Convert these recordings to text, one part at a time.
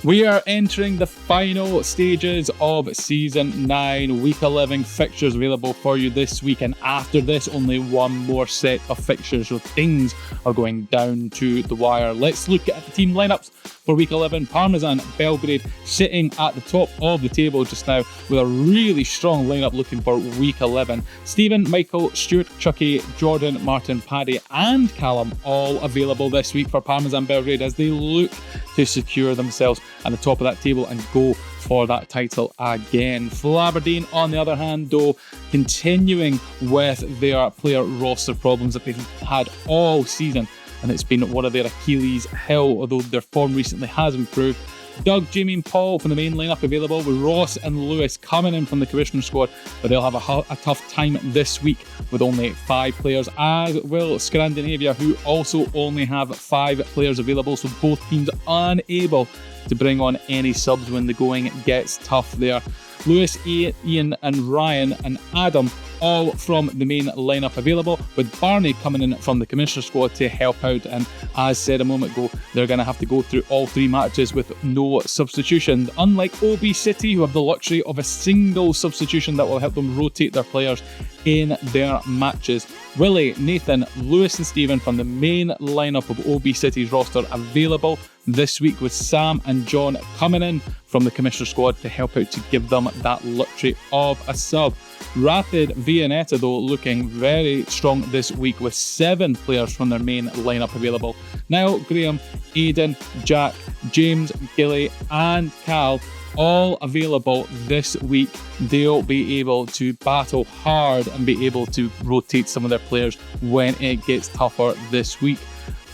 We are entering the final stages of Season 9. Week 11 fixtures available for you this week, and after this, only one more set of fixtures, so things are going down to the wire. Let's look at the team lineups for Week 11. Parmesan, Belgrade sitting at the top of the table just now with a really strong lineup looking for Week 11. Stephen, Michael, Stuart, Chucky, Jordan, Martin, Paddy and Callum all available this week for Parmesan Belgrade as they look to secure themselves at the top of that table and go for that title again. Flaberdeen, on the other hand, though, continuing with their player roster problems that they've had all season, and it's been one of their Achilles heel, although their form recently has improved. Doug, Jamie and Paul from the main lineup available, with Ross and Lewis coming in from the commissioner squad, but they'll have a tough time this week with only 5 players, as will Scrandinavia, who also only have 5 players available, so both teams unable to bring on any subs when the going gets tough there. Lewis, Ian and Ryan and Adam all from the main lineup available, with Barney coming in from the commissioner squad to help out, and as said a moment ago, they're going to have to go through all 3 matches with no substitutions, unlike O.B City, who have the luxury of a single substitution that will help them rotate their players in their matches. Willie, Nathan, Lewis and Stephen from the main lineup of O.B City's roster available this week, with Sam and John coming in from the commissioner squad to help out to give them that luxury of a sub. Rapid Viennetta, though, looking very strong this week with 7 players from their main lineup available. Niall, Graham, Aidan, Jack, James, Gilly and Cal all available this week. They'll be able to battle hard and be able to rotate some of their players when it gets tougher this week.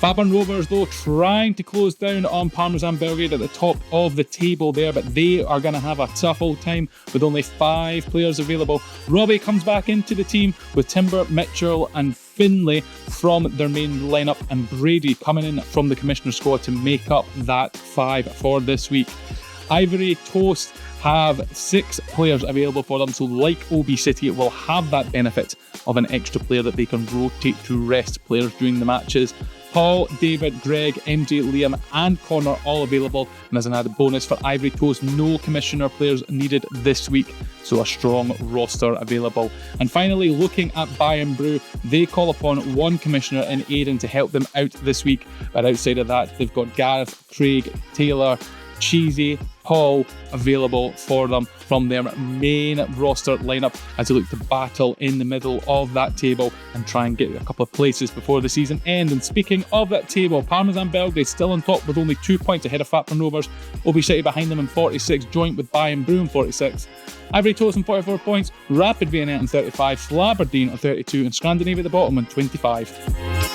Fatburn Rovers, though, trying to close down on Parmesan Belgrade at the top of the table there, but they are going to have a tough old time with only 5 players available. Robbie comes back into the team with Timber, Mitchell and Finlay from their main lineup, and Brady coming in from the commissioner squad to make up that 5 for this week. Ivory Toast have 6 players available for them, so like O.B City, it will have that benefit of an extra player that they can rotate to rest players during the matches. Paul, David, Greg, MJ, Liam and Connor all available, and as an added bonus for Ivory Toast, no commissioner players needed this week, so a strong roster available. And finally, looking at Bayern Bru, they call upon 1 commissioner in Aidan to help them out this week, but outside of that, they've got Gareth, Craig, Taylor, Cheesy, Paul available for them from their main roster lineup as they look to battle in the middle of that table and try and get a couple of places before the season ends. And speaking of that table, Parmesan Belgrade still on top with only 2 points ahead of Fatburn Rovers, O.B City behind them in 46, joint with Bayern Bru in 46. Ivory Toast on 44 points, Rapid Viennetta on 35, Flaberdeen on 32 and Scrandinavia at the bottom on 25.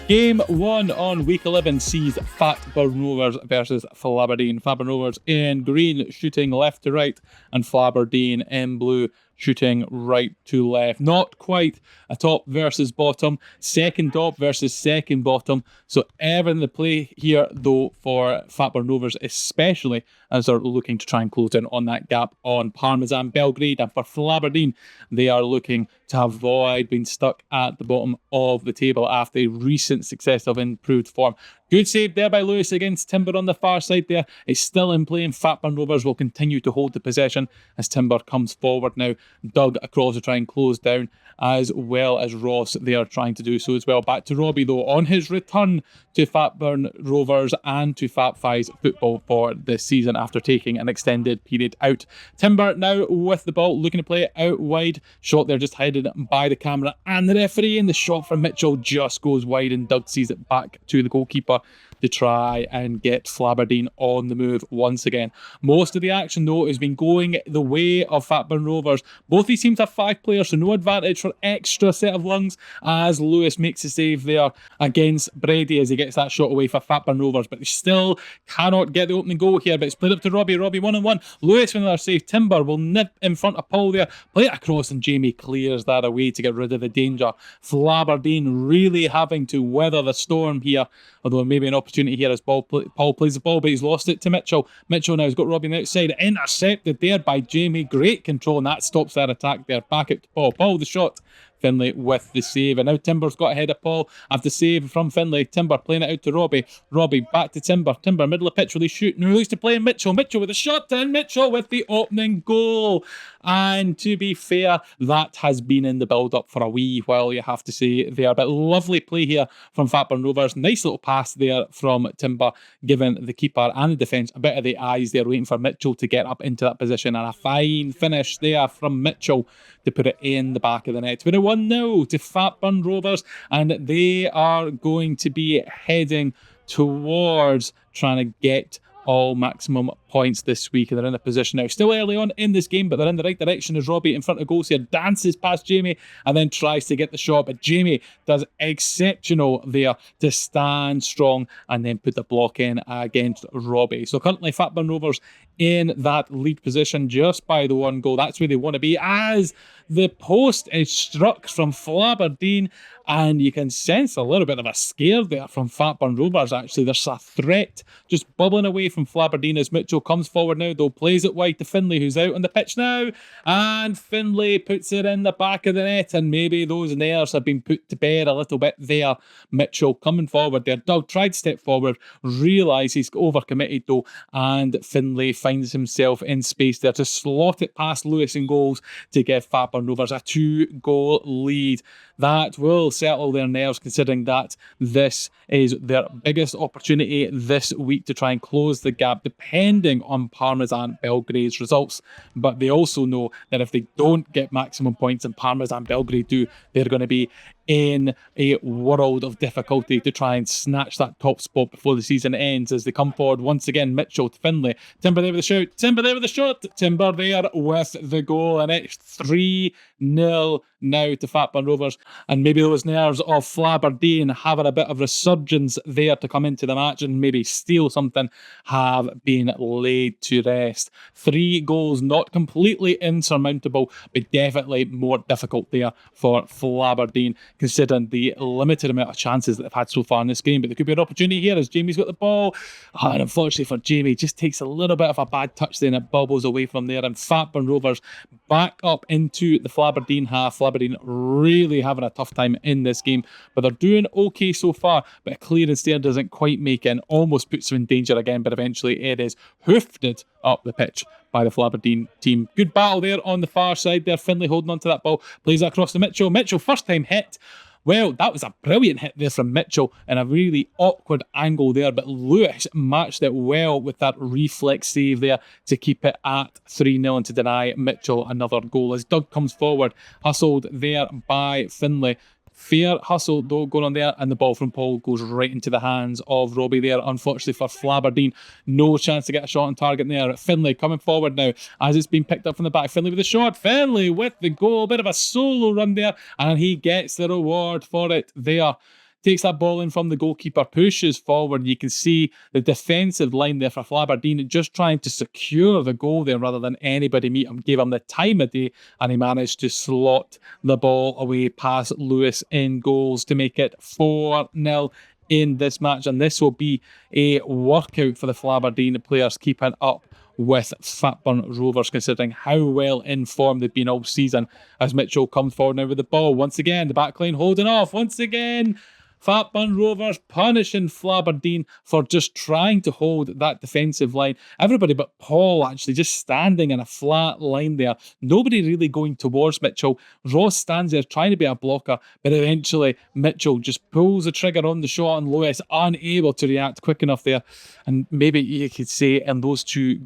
Game 1 on Week 11 sees Fatburn Rovers versus Flaberdeen. Fatburn Rovers in green shooting left to right, and Flaberdeen in blue shooting right to left. Not quite a top versus bottom, second top versus second bottom. So everything to play here though for Fatburn Rovers, especially as they're looking to try and close in on that gap on Parmesan Belgrade. And for Flaberdeen, they are looking to avoid being stuck at the bottom of the table after a recent success of improved form. Good save there by Lewis against Timber on the far side there. It's still in play and Fatburn Rovers will continue to hold the possession as Timber comes forward now. Doug across to try and close down, as well as Ross. They are trying to do so as well. Back to Robbie though on his return to Fatburn Rovers and to Fatfi's football for this season after taking an extended period out. Timber now with the ball, looking to play it out wide. Shot there just headed by the camera and the referee, and the shot from Mitchell just goes wide and Doug sees it back to the goalkeeper to try and get Flaberdeen on the move once again. Most of the action though has been going the way of Fatburn Rovers. Both these teams have 5 players, so no advantage for extra set of lungs as Lewis makes a save there against Brady as he gets that shot away for Fatburn Rovers, but they still cannot get the opening goal here, but it's played up to Robbie. Robbie 1-on-1. Lewis with another save. Timber will nip in front of Paul there. Play it across and Jamie clears that away to get rid of the danger. Flaberdeen really having to weather the storm here, although maybe an opportunity here as Paul plays the ball, but he's lost it to Mitchell. Mitchell now has got Robbie on the outside, intercepted there by Jamie. Great control, and that stops that attack there. Back out to Paul. Paul the shot Finlay with the save. And now Timber's got ahead of Paul after save from Finlay. Timber playing it out to Robbie. Robbie back to Timber. Timber middle of pitch. Will he shoot? No, he's to play Mitchell. Mitchell with a shot and Mitchell with the opening goal. And to be fair, that has been in the build-up for a wee while, you have to say there. But lovely play here from Fatburn Rovers. Nice little pass there from Timber, giving the keeper and the defence a bit of the eyes there, waiting for Mitchell to get up into that position. And a fine finish there from Mitchell to put it in the back of the net. We're at 1-0 to Fatburn Rovers, and they are going to be heading towards trying to get all maximum points this week, and they're in a position now. Still early on in this game, but they're in the right direction as Robbie in front of goals here dances past Jamie and then tries to get the shot, but Jamie does exceptional there to stand strong and then put the block in against Robbie. So currently Fatburn Rovers in that lead position just by the one goal. That's where they want to be as the post is struck from Flaberdeen, and you can sense a little bit of a scare there from Fatburn Rovers. Actually, there's a threat just bubbling away from Flaberdeen as Mitchell comes forward now, though plays it wide to Finlay, who's out on the pitch now, and Finlay puts it in the back of the net, and maybe those nerves have been put to bed a little bit there. Mitchell coming forward there. Doug tried to step forward, realised he's overcommitted though, and Finlay finds himself in space there to slot it past Lewis in goals to give Fatburn Rovers a 2-goal lead. That will settle their nerves, considering that this is their biggest opportunity this week to try and close the gap, depending on Parmesan Belgrade's results. But they also know that if they don't get maximum points and Parmesan Belgrade do, they're going to be in a world of difficulty to try and snatch that top spot before the season ends as they come forward once again. Mitchell to Finlay. Timber there with the shout. Timber there with the shot. Timber there with the goal. And it's 3-0 now to Fatburn Rovers. And maybe those nerves of Flaberdeen having a bit of resurgence there to come into the match and maybe steal something have been laid to rest. 3 goals, not completely insurmountable, but definitely more difficult there for Flaberdeen, considering the limited amount of chances that they've had so far in this game. But there could be an opportunity here as Jamie's got the ball. And unfortunately for Jamie, just takes a little bit of a bad touch there and it bubbles away from there. And Fatburn Rovers back up into the Flaberdeen half. Flaberdeen really having a tough time in this game, but they're doing okay so far. But a clearance there doesn't quite make it and almost puts them in danger again. But eventually it is hoofed up the pitch by the Flaberdeen team. Good battle there on the far side there. Finlay holding on to that ball. Plays that across to Mitchell. Mitchell, first time hit. Well, that was a brilliant hit there from Mitchell and a really awkward angle there, but Lewis matched it well with that reflex save there to keep it at 3-0 and to deny Mitchell another goal. As Doug comes forward, hustled there by Finlay. Fair hustle though going on there, and the ball from Paul goes right into the hands of Robbie there. Unfortunately for Flaberdeen, no chance to get a shot on target there. Finlay coming forward now as it's been picked up from the back. Finlay with the shot. Finlay with the goal. Bit of a solo run there, and he gets the reward for it there. Takes that ball in from the goalkeeper, pushes forward. You can see the defensive line there for Flaberdeen just trying to secure the goal there rather than anybody meet him. Gave him the time of day and he managed to slot the ball away past Lewis in goals to make it 4-0 in this match. And this will be a workout for the Flaberdeen players keeping up with Fatburn Rovers, considering how well informed they've been all season. As Mitchell comes forward now with the ball. Once again, the backline holding off. Once again, Fatburn Rovers punishing Flaberdeen for just trying to hold that defensive line. Everybody but Paul actually just standing in a flat line there. Nobody really going towards Mitchell. Ross stands there trying to be a blocker, but eventually Mitchell just pulls the trigger on the shot and Lewis unable to react quick enough there. And maybe you could say in those two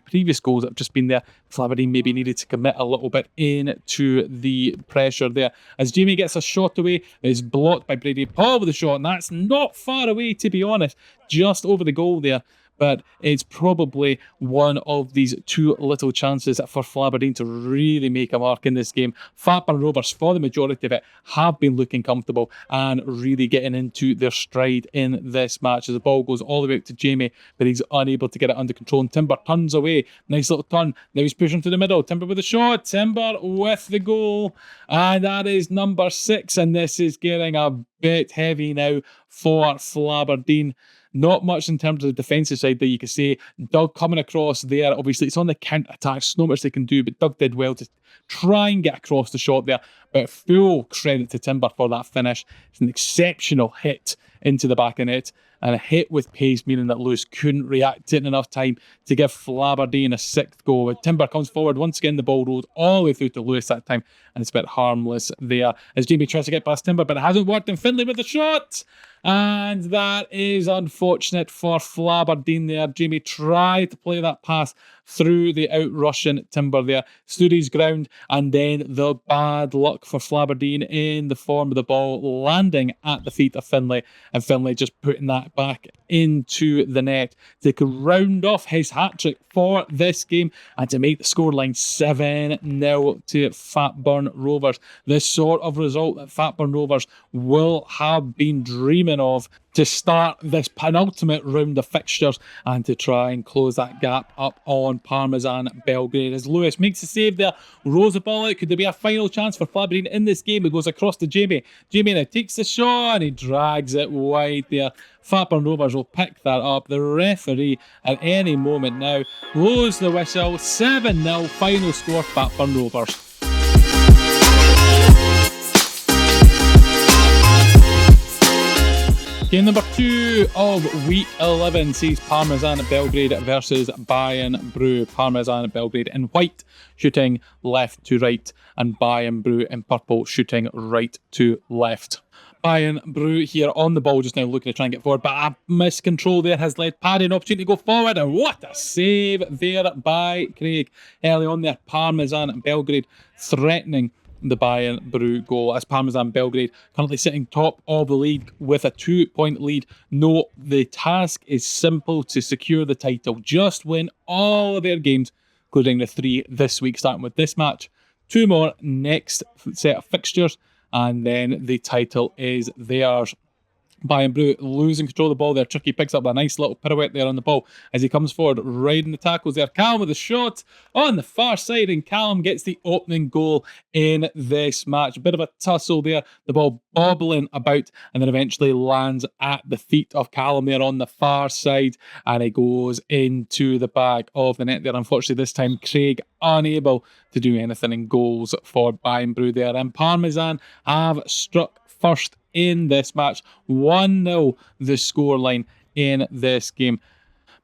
previous goals that have just been there, Flaberdeen maybe needed to commit a little bit into the pressure there. As Jamie gets a shot away, it's blocked by Brady Paul with the shot, and that's not far away, to be honest, just over the goal there. But it's probably one of these two little chances for Flaberdeen to really make a mark in this game. Fatburn Rovers, for the majority of it, have been looking comfortable and really getting into their stride in this match as the ball goes all the way out to Jamie, but he's unable to get it under control. And Timber turns away. Nice little turn. Now he's pushing to the middle. Timber with the shot. Timber with the goal. And that is number 6. And this is getting a bit heavy now for Flaberdeen. Not much in terms of the defensive side that you could say. Doug coming across there, obviously it's on the counter-attack, there's not much they can do, but Doug did well to try and get across the shot there. But full credit to Timber for that finish. It's an exceptional hit into the back of net, and a hit with pace, meaning that Lewis couldn't react to it in enough time to give Flaberdeen a 6th goal. But Timber comes forward, once again the ball rolled all the way through to Lewis that time, and it's a bit harmless there as Jamie tries to get past Timber, but it hasn't worked, and Finlay with the shot! And that is unfortunate for Flaberdeen there. Jamie tried to play that pass through the out-rushing Timber there, stood his ground, and then the bad luck for Flaberdeen in the form of the ball landing at the feet of Finlay, and Finlay just putting that back into the net to round off his hat-trick for this game and to make the scoreline 7-0 to Fatburn Rovers. This sort of result that Fatburn Rovers will have been dreaming of to start this penultimate round of fixtures and to try and close that gap up on Parmesan Belgrade. As Lewis makes a save there, rolls the ball out. Could there be a final chance for Flaberdeen in this game? It goes across to Jamie. Jamie now takes the shot and he drags it wide there. Fatburn Rovers will pick that up. The referee at any moment now blows the whistle. 7-0 final score, Fatburn Rovers. Game number 2 of week 11 sees Parmesan Belgrade versus Bayern Bru. Parmesan Belgrade in white, shooting left to right, and Bayern Bru in purple, shooting right to left. Bayern Bru here on the ball just now, looking to try and get forward, but a miscontrol there has led Paddy an opportunity to go forward, and what a save there by Craig early on there. Parmesan Belgrade threatening the Bayern Bru goal as Parmesan Belgrade currently sitting top of the league with a 2-point lead. No, the task is simple to secure the title. Just win all of their games, including the 3 this week, starting with this match. 2 more next set of fixtures, and then the title is theirs. Bayern Bru losing control of the ball there. Chucky picks up a nice little pirouette there on the ball as he comes forward, riding the tackles there. Callum with a shot on the far side, and Callum gets the opening goal in this match. A bit of a tussle there, the ball bobbling about, and then eventually lands at the feet of Callum there on the far side, and it goes into the back of the net there. Unfortunately, this time Craig unable to do anything in goals for Bayern Bru there, and Parmesan have struck first in this match. 1-0 the scoreline in this game.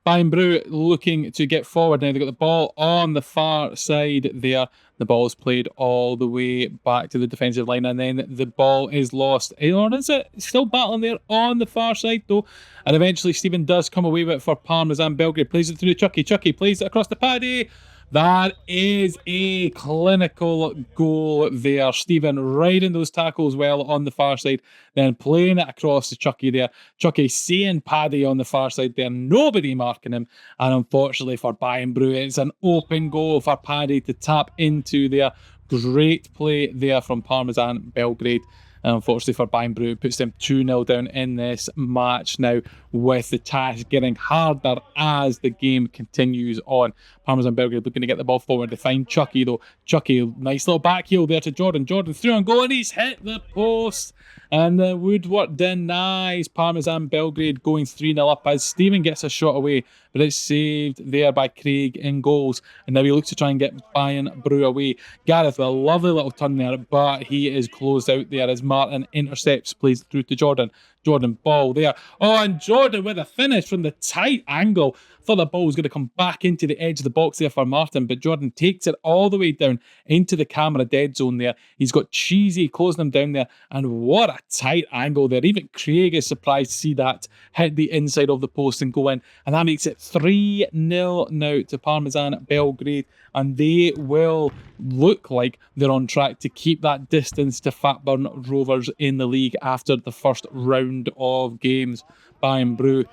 Bayern Bru looking to get forward now. They've got the ball on the far side there. The ball is played all the way back to the defensive line, and then the ball is lost. Or is it still battling there on the far side though? And eventually Stephen does come away with it for Parmesan Belgrade. Plays it through to Chucky. Chucky plays it across the Paddy. That is a clinical goal there. Stephen riding those tackles well on the far side, then playing it across to Chucky there. Chucky seeing Paddy on the far side there, nobody marking him. And unfortunately for Bayern Bru, it's an open goal for Paddy to tap into there. Great play there from Parmesan Belgrade. And unfortunately for Bayern Bru, it puts them 2-0 down in this match now, with the task getting harder as the game continues on. Parmesan Belgrade looking to get the ball forward. They find Chucky though. Chucky, nice little back heel there to Jordan. Jordan through and goal, and he's hit the post. And the woodwork denies Parmesan Belgrade going 3-0 up as Stephen gets a shot away, but it's saved there by Craig in goals. And now he looks to try and get Bayern Bru away. Gareth with a lovely little turn there, but he is closed out there as Martin intercepts, plays through to Jordan. Jordan ball there. Oh, and Jordan with a finish from the tight angle. Thought the ball was going to come back into the edge of the box there for Martin, but Jordan takes it all the way down into the camera dead zone there. He's got Cheesy closing him down there, and what a tight angle there. Even Craig is surprised to see that hit the inside of the post and go in, and that makes it 3-0 now to Parmesan Belgrade, and they will look like they're on track to keep that distance to Fatburn Rovers in the league after the first round of games. Bayern Bru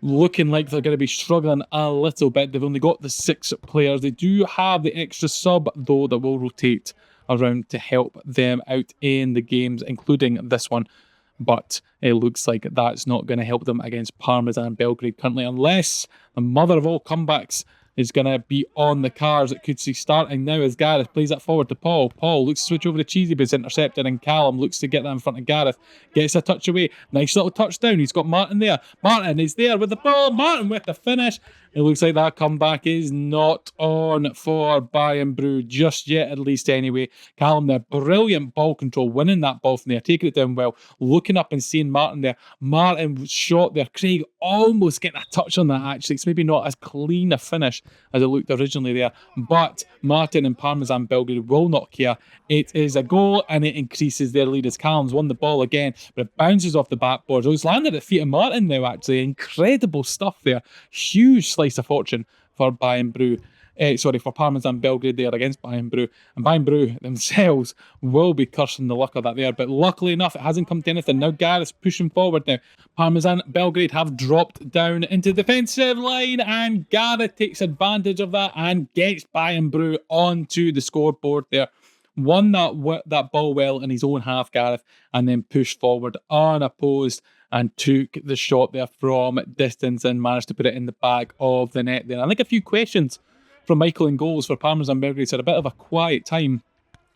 looking like they're going to be struggling a little bit. They've only got the 6 players. They do have the extra sub though that will rotate around to help them out in the games, including this one. But it looks like that's not going to help them against Parmesan Belgrade currently, unless the mother of all comebacks is going to be on the cards. It could see starting now as Gareth plays that forward to Paul. Paul looks to switch over to Cheesy, but it's intercepted, and Callum looks to get that in front of Gareth. Gets a touch away. Nice little touchdown. He's got Martin there. Martin is there with the ball. Martin with the finish. It looks like that comeback is not on for Bayern Bru just yet, at least anyway. Callum there, brilliant ball control, winning that ball from there, taking it down well, looking up and seeing Martin there. Martin shot there. Craig almost getting a touch on that actually. It's maybe not as clean a finish as it looked originally there, but Martin and Parmesan Belgrade will not care. It is a goal and it increases their lead as Callum's won the ball again, but it bounces off the backboard. So it's landed at the feet of Martin now actually. Incredible stuff there. Huge slice of fortune for Bayern Bru. For Parmesan Belgrade there against Bayern Bru. And Bayern Bru themselves will be cursing the luck of that there. But luckily enough, it hasn't come to anything. Now Gareth's pushing forward now. Parmesan Belgrade have dropped down into the defensive line, and Gareth takes advantage of that and gets Bayern Bru onto the scoreboard there. Won that ball well in his own half, Gareth, and then pushed forward unopposed and took the shot there from distance and managed to put it in the back of the net there. I think a few questions from Michael in goals for Parmesan Belgrade. It's had a bit of a quiet time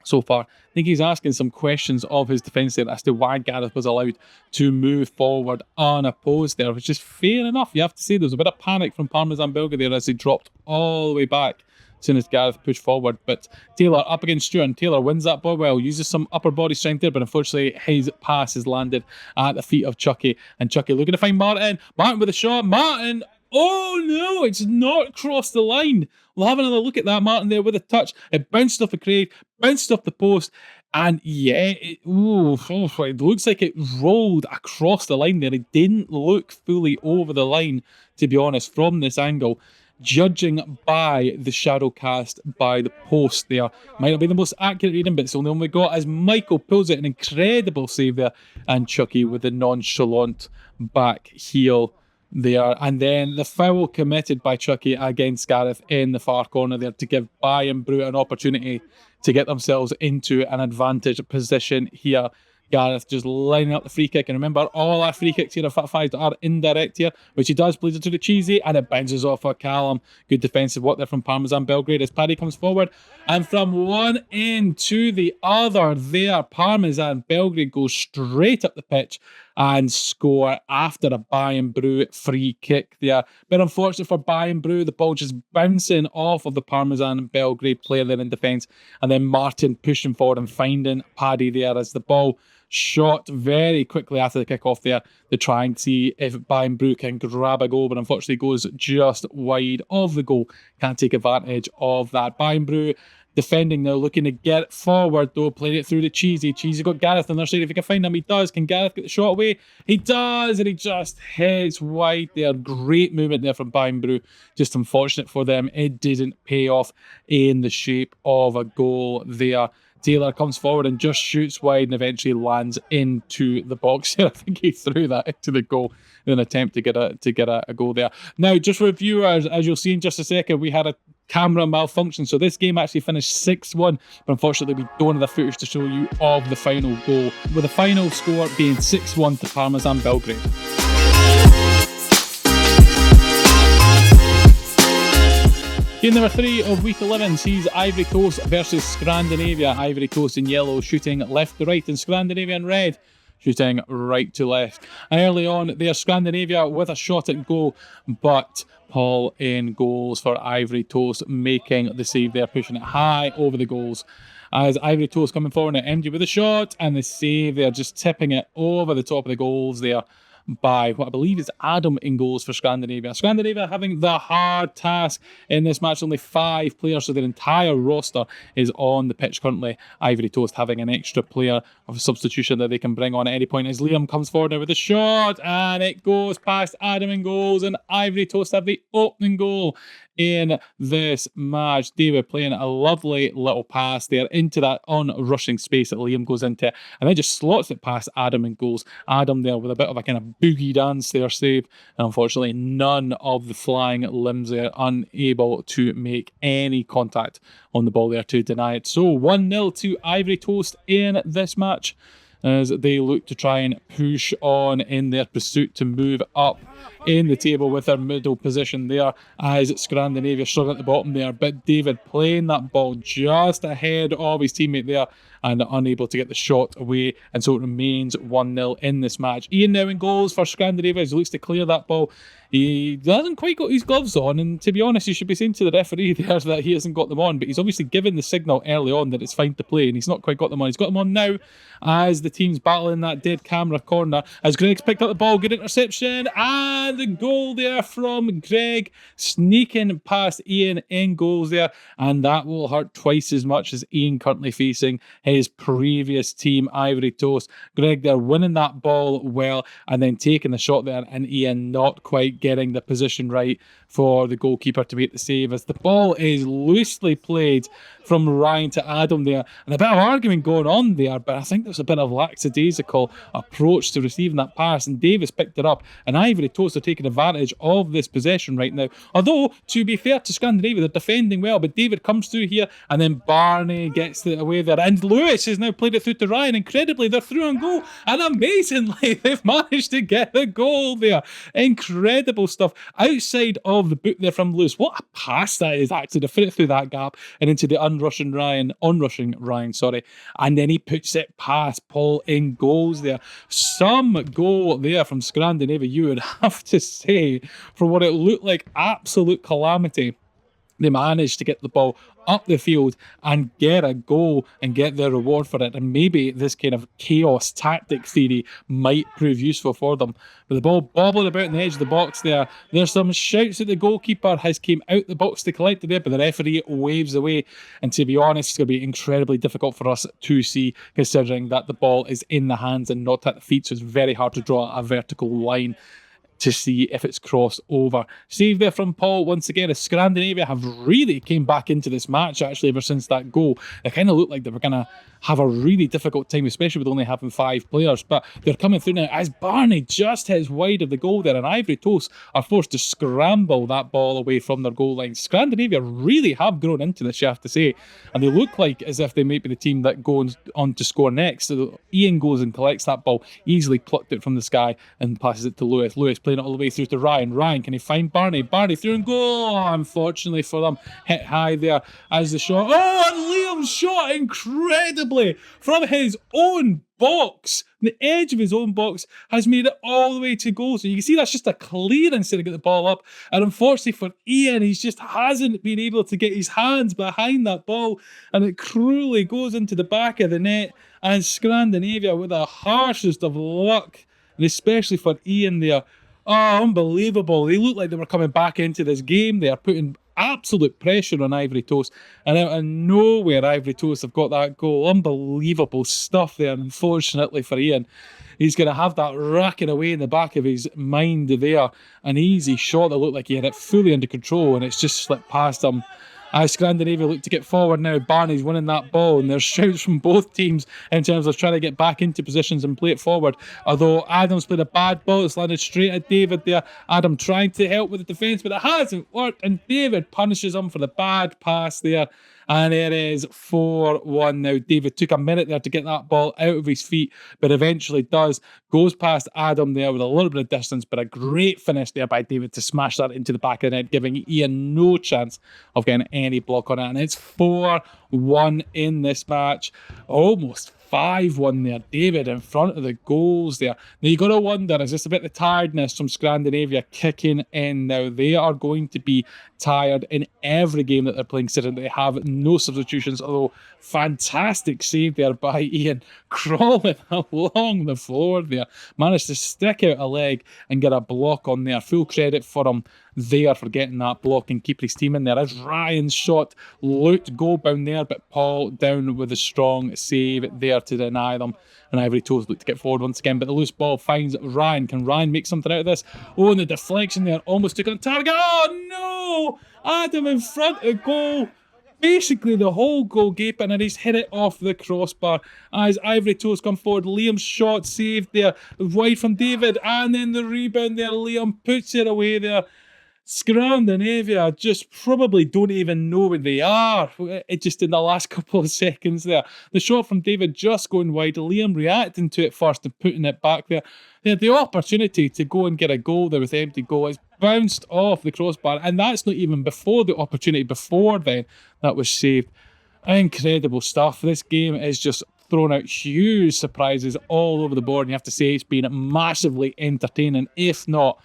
so far. I think he's asking some questions of his defence there as to why Gareth was allowed to move forward unopposed there, which is fair enough. You have to say there was a bit of panic from Parmesan Belgrade there as he dropped all the way back as soon as Gareth pushed forward. But Taylor up against Stewart, and Taylor wins that ball well, uses some upper body strength there, but unfortunately his pass has landed at the feet of Chucky, and Chucky looking to find Martin. Martin with a shot. Martin! Oh no, it's not crossed the line. We'll have another look at that. Martin there with a touch. It bounced off the Craig, bounced off the post, and yeah, it looks like it rolled across the line there. It didn't look fully over the line, to be honest, from this angle. Judging by the shadow cast by the post there. Might not be the most accurate reading, but it's the only one we got as Michael pulls it. An incredible save there, and Chucky with the nonchalant back heel there. And then the foul committed by Chucky against Gareth in the far corner there to give Bayern Bru an opportunity to get themselves into an advantage position here. Gareth just lining up the free kick, and remember all our free kicks here are Fatburn are indirect here, which he does, plays it to the Cheesy, and it bounces off for Callum. Good defensive work there from Parmesan Belgrade as Paddy comes forward, and from one end to the other there, Parmesan Belgrade goes straight up the pitch and score after a Bayern Bru free kick there. But unfortunately for Bayern Bru, the ball just bouncing off of the Parmesan Belgrade player there in defence, and then Martin pushing forward and finding Paddy there as the ball shot very quickly after the kick-off there to try and see if Bayern Bru can grab a goal, but unfortunately goes just wide of the goal. Can't take advantage of that. Bayern Bru defending now, looking to get forward though, playing it through to Cheesy. Cheesy got Gareth on their side. If he can find him, he does. Can Gareth get the shot away? He does, and he just hits wide there. Great movement there from Bayern Bru. Just unfortunate for them, it didn't pay off in the shape of a goal there. Taylor comes forward and just shoots wide and eventually lands into the box here. I think he threw that into the goal in an attempt to get a goal there. Now, just for viewers, as you'll see in just a second, we had a camera malfunction, so this game actually finished 6-1, but unfortunately we don't have the footage to show you of the final goal, with the final score being 6-1 to Parmesan Belgrade. Game number 3 of week 11 sees Ivory Coast versus Scrandinavia. Ivory Coast in yellow shooting left to right, and Scrandinavia in red shooting right to left. And early on there, Scrandinavia with a shot at goal, but Paul in goals for Ivory Coast, making the save there, pushing it high over the goals. As Ivory Coast coming forward now, MD with a shot, and the save there, just tipping it over the top of the goals there by what I believe is Adam in goals for Scrandinavia. Scrandinavia having the hard task in this match. Only 5 players, so their entire roster is on the pitch currently. Ivory Coast having an extra player of substitution that they can bring on at any point as Liam comes forward now with a shot, and it goes past Adam in goals, and Ivory Coast have the opening goal in this match. David playing a lovely little pass there into that on-rushing space that Liam goes into, and then just slots it past Adam in goals. Adam there with a bit of a kind of boogie dance there save, and unfortunately none of the flying limbs there, unable to make any contact on the ball there to deny it. So 1-0 to Ivory Coast in this match. as they look to try and push on in their pursuit to move up in the table with their middle position there, as Scrandinavia struggle at the bottom there. But David playing that ball just ahead of his teammate there and unable to get the shot away, and so it remains 1-0 in this match. Ian now in goals for Scrandinavia as he looks to clear that ball. He hasn't quite got his gloves on, and to be honest, you should be saying to the referee there that he hasn't got them on, but he's obviously given the signal early on that it's fine to play, and he's not quite got them on. He's got them on now as the team's battling that dead camera corner, as Greg's picked up the ball, good interception, and the goal there from Greg, sneaking past Ian in goals there, and that will hurt twice as much as Ian currently facing his previous team, Ivory Toast. Greg there winning that ball well, and then taking the shot there, and Ian not quite getting the position right for the goalkeeper to make the save, as the ball is loosely played from Ryan to Adam there, and a bit of argument going on there, but I think there's a bit of lackadaisical approach to receiving that pass, and Davis picked it up, and Ivory Toast are taking advantage of this possession right now. Although, to be fair to Scandinavia, they're defending well, but David comes through here, and then Barney gets it away there, and Lewis has now played it through to Ryan. Incredibly, they're through on goal, and amazingly, they've managed to get the goal there. Incredible stuff. Outside of the boot there from Lewis. What a pass that is, actually, to fit it through that gap and into the onrushing Ryan, and then he puts it past Paul in goals there. Some goal there from Scrandinavia, you would have to say, for what it looked like absolute calamity. They managed to get the ball up the field and get a goal and get their reward for it. And maybe this kind of chaos tactic theory might prove useful for them. But the ball bobbling about in the edge of the box there. There's some shouts that the goalkeeper has came out the box to collect it there, but the referee waves away. And to be honest, it's going to be incredibly difficult for us to see, considering that the ball is in the hands and not at the feet. So it's very hard to draw a vertical line to see if it's crossed over. Save there from Paul once again, as Scandinavia have really came back into this match actually ever since that goal. They kind of looked like they were going to have a really difficult time, especially with only having 5 players, but they're coming through now as Barney just hits wide of the goal there, and Ivory Toast are forced to scramble that ball away from their goal line. Scandinavia really have grown into this, you have to say, and they look like as if they might be the team that goes on to score next. So Ian goes and collects that ball, easily plucked it from the sky and passes it to Lewis. Lewis playing it all the way through to Ryan. Ryan, can he find Barney? Barney through and goal. Oh, unfortunately for them, hit high there as the shot. Oh, and Liam shot incredibly from his own box. The edge of his own box has made it all the way to goal. So you can see that's just a clearance to get the ball up. And unfortunately for Ian, he just hasn't been able to get his hands behind that ball. And it cruelly goes into the back of the net. And Scandinavia, with the harshest of luck, and especially for Ian there, oh, unbelievable. They look like they were coming back into this game. They are putting absolute pressure on Ivory Toast, and out of nowhere Ivory Toast have got that goal. Unbelievable stuff there. Unfortunately for Ian, he's going to have that racking away in the back of his mind there. An easy shot that looked like he had it fully under control, and it's just slipped past him. As Scandinavia look to get forward now, Barney's winning that ball, and there's shouts from both teams in terms of trying to get back into positions and play it forward. Although Adam's played a bad ball, it's landed straight at David there. Adam trying to help with the defence, but it hasn't worked, and David punishes him for the bad pass there. And it is 4-1 now. David took a minute there to get that ball out of his feet, but eventually does. Goes past Adam there with a little bit of distance, but a great finish there by David to smash that into the back of the net, giving Ian no chance of getting any block on it. And it's 4-1 in this match. Almost 5-1 there. David in front of the goals there. Now you got to wonder, is this a bit of tiredness from Scandinavia kicking in now? They are going to be tired in every game that they're playing, considering they have no substitutions, although fantastic save there by Ian, crawling along the floor there. Managed to stick out a leg and get a block on there. Full credit for him there for getting that block and keeping his team in there. As Ryan's shot looked goal bound there, but Paul down with a strong save there to deny them. And Ivory Toast looked to get forward once again, but the loose ball finds Ryan. Can Ryan make something out of this? Oh, and the deflection there almost took on target. Oh no! Adam in front of goal. Basically the whole goal gaping, and he's hit it off the crossbar as Ivory Toast come forward. Liam's shot saved there, wide from David, and then the rebound there. Liam puts it away there. Scrandinavia just probably don't even know where they are. It just in the last couple of seconds there. The shot from David just going wide. Liam reacting to it first and putting it back there. They had the opportunity to go and get a goal there with empty goal. It's bounced off the crossbar, and that's not even before the opportunity before then that was saved. Incredible stuff. This game is just thrown out huge surprises all over the board, and you have to say it's been massively entertaining, if not,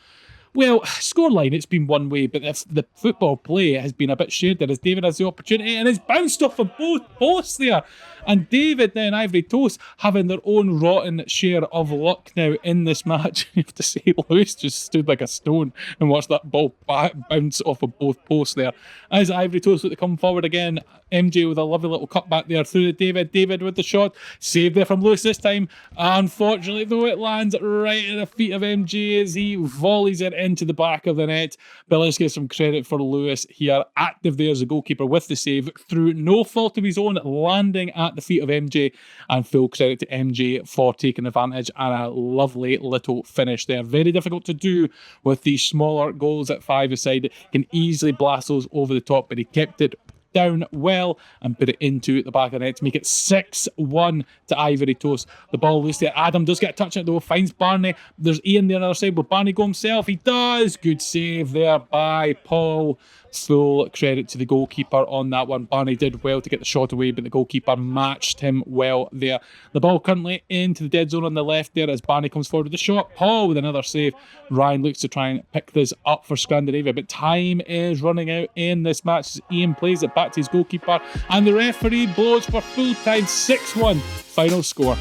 well, scoreline, it's been one way, but the football play has been a bit shared there as David has the opportunity and it's bounced off of both posts there. And David then Ivory Toast having their own rotten share of luck now in this match. You have to say Lewis just stood like a stone and watched that ball bounce off of both posts there. As Ivory Toast look to come forward again, MJ with a lovely little cutback there through to David. David with the shot, saved there from Lewis this time. Unfortunately though, it lands right at the feet of MJ as he volleys it into the back of the net. But let's get some credit for Lewis here. Active there as a goalkeeper with the save through no fault of his own, landing at the feet of MJ, and full credit to MJ for taking advantage and a lovely little finish there. Very difficult to do with these smaller goals at five-a-side. He can easily blast those over the top, but he kept it down well and put it into the back of the net to make it 6-1 to Ivory Toast. The ball loose there. Adam does get a touch on it though, finds Barney. There's Ian there on the other side. Will Barney go himself? He does. Good save there by Paul. Full credit to the goalkeeper on that one. Barney did well to get the shot away, but the goalkeeper matched him well there. The ball currently into the dead zone on the left there as Barney comes forward with the shot. Paul with another save. Ryan looks to try and pick this up for Scandinavia, but time is running out in this match as Ian plays it back to his goalkeeper and the referee blows for full time. 6-1 final score.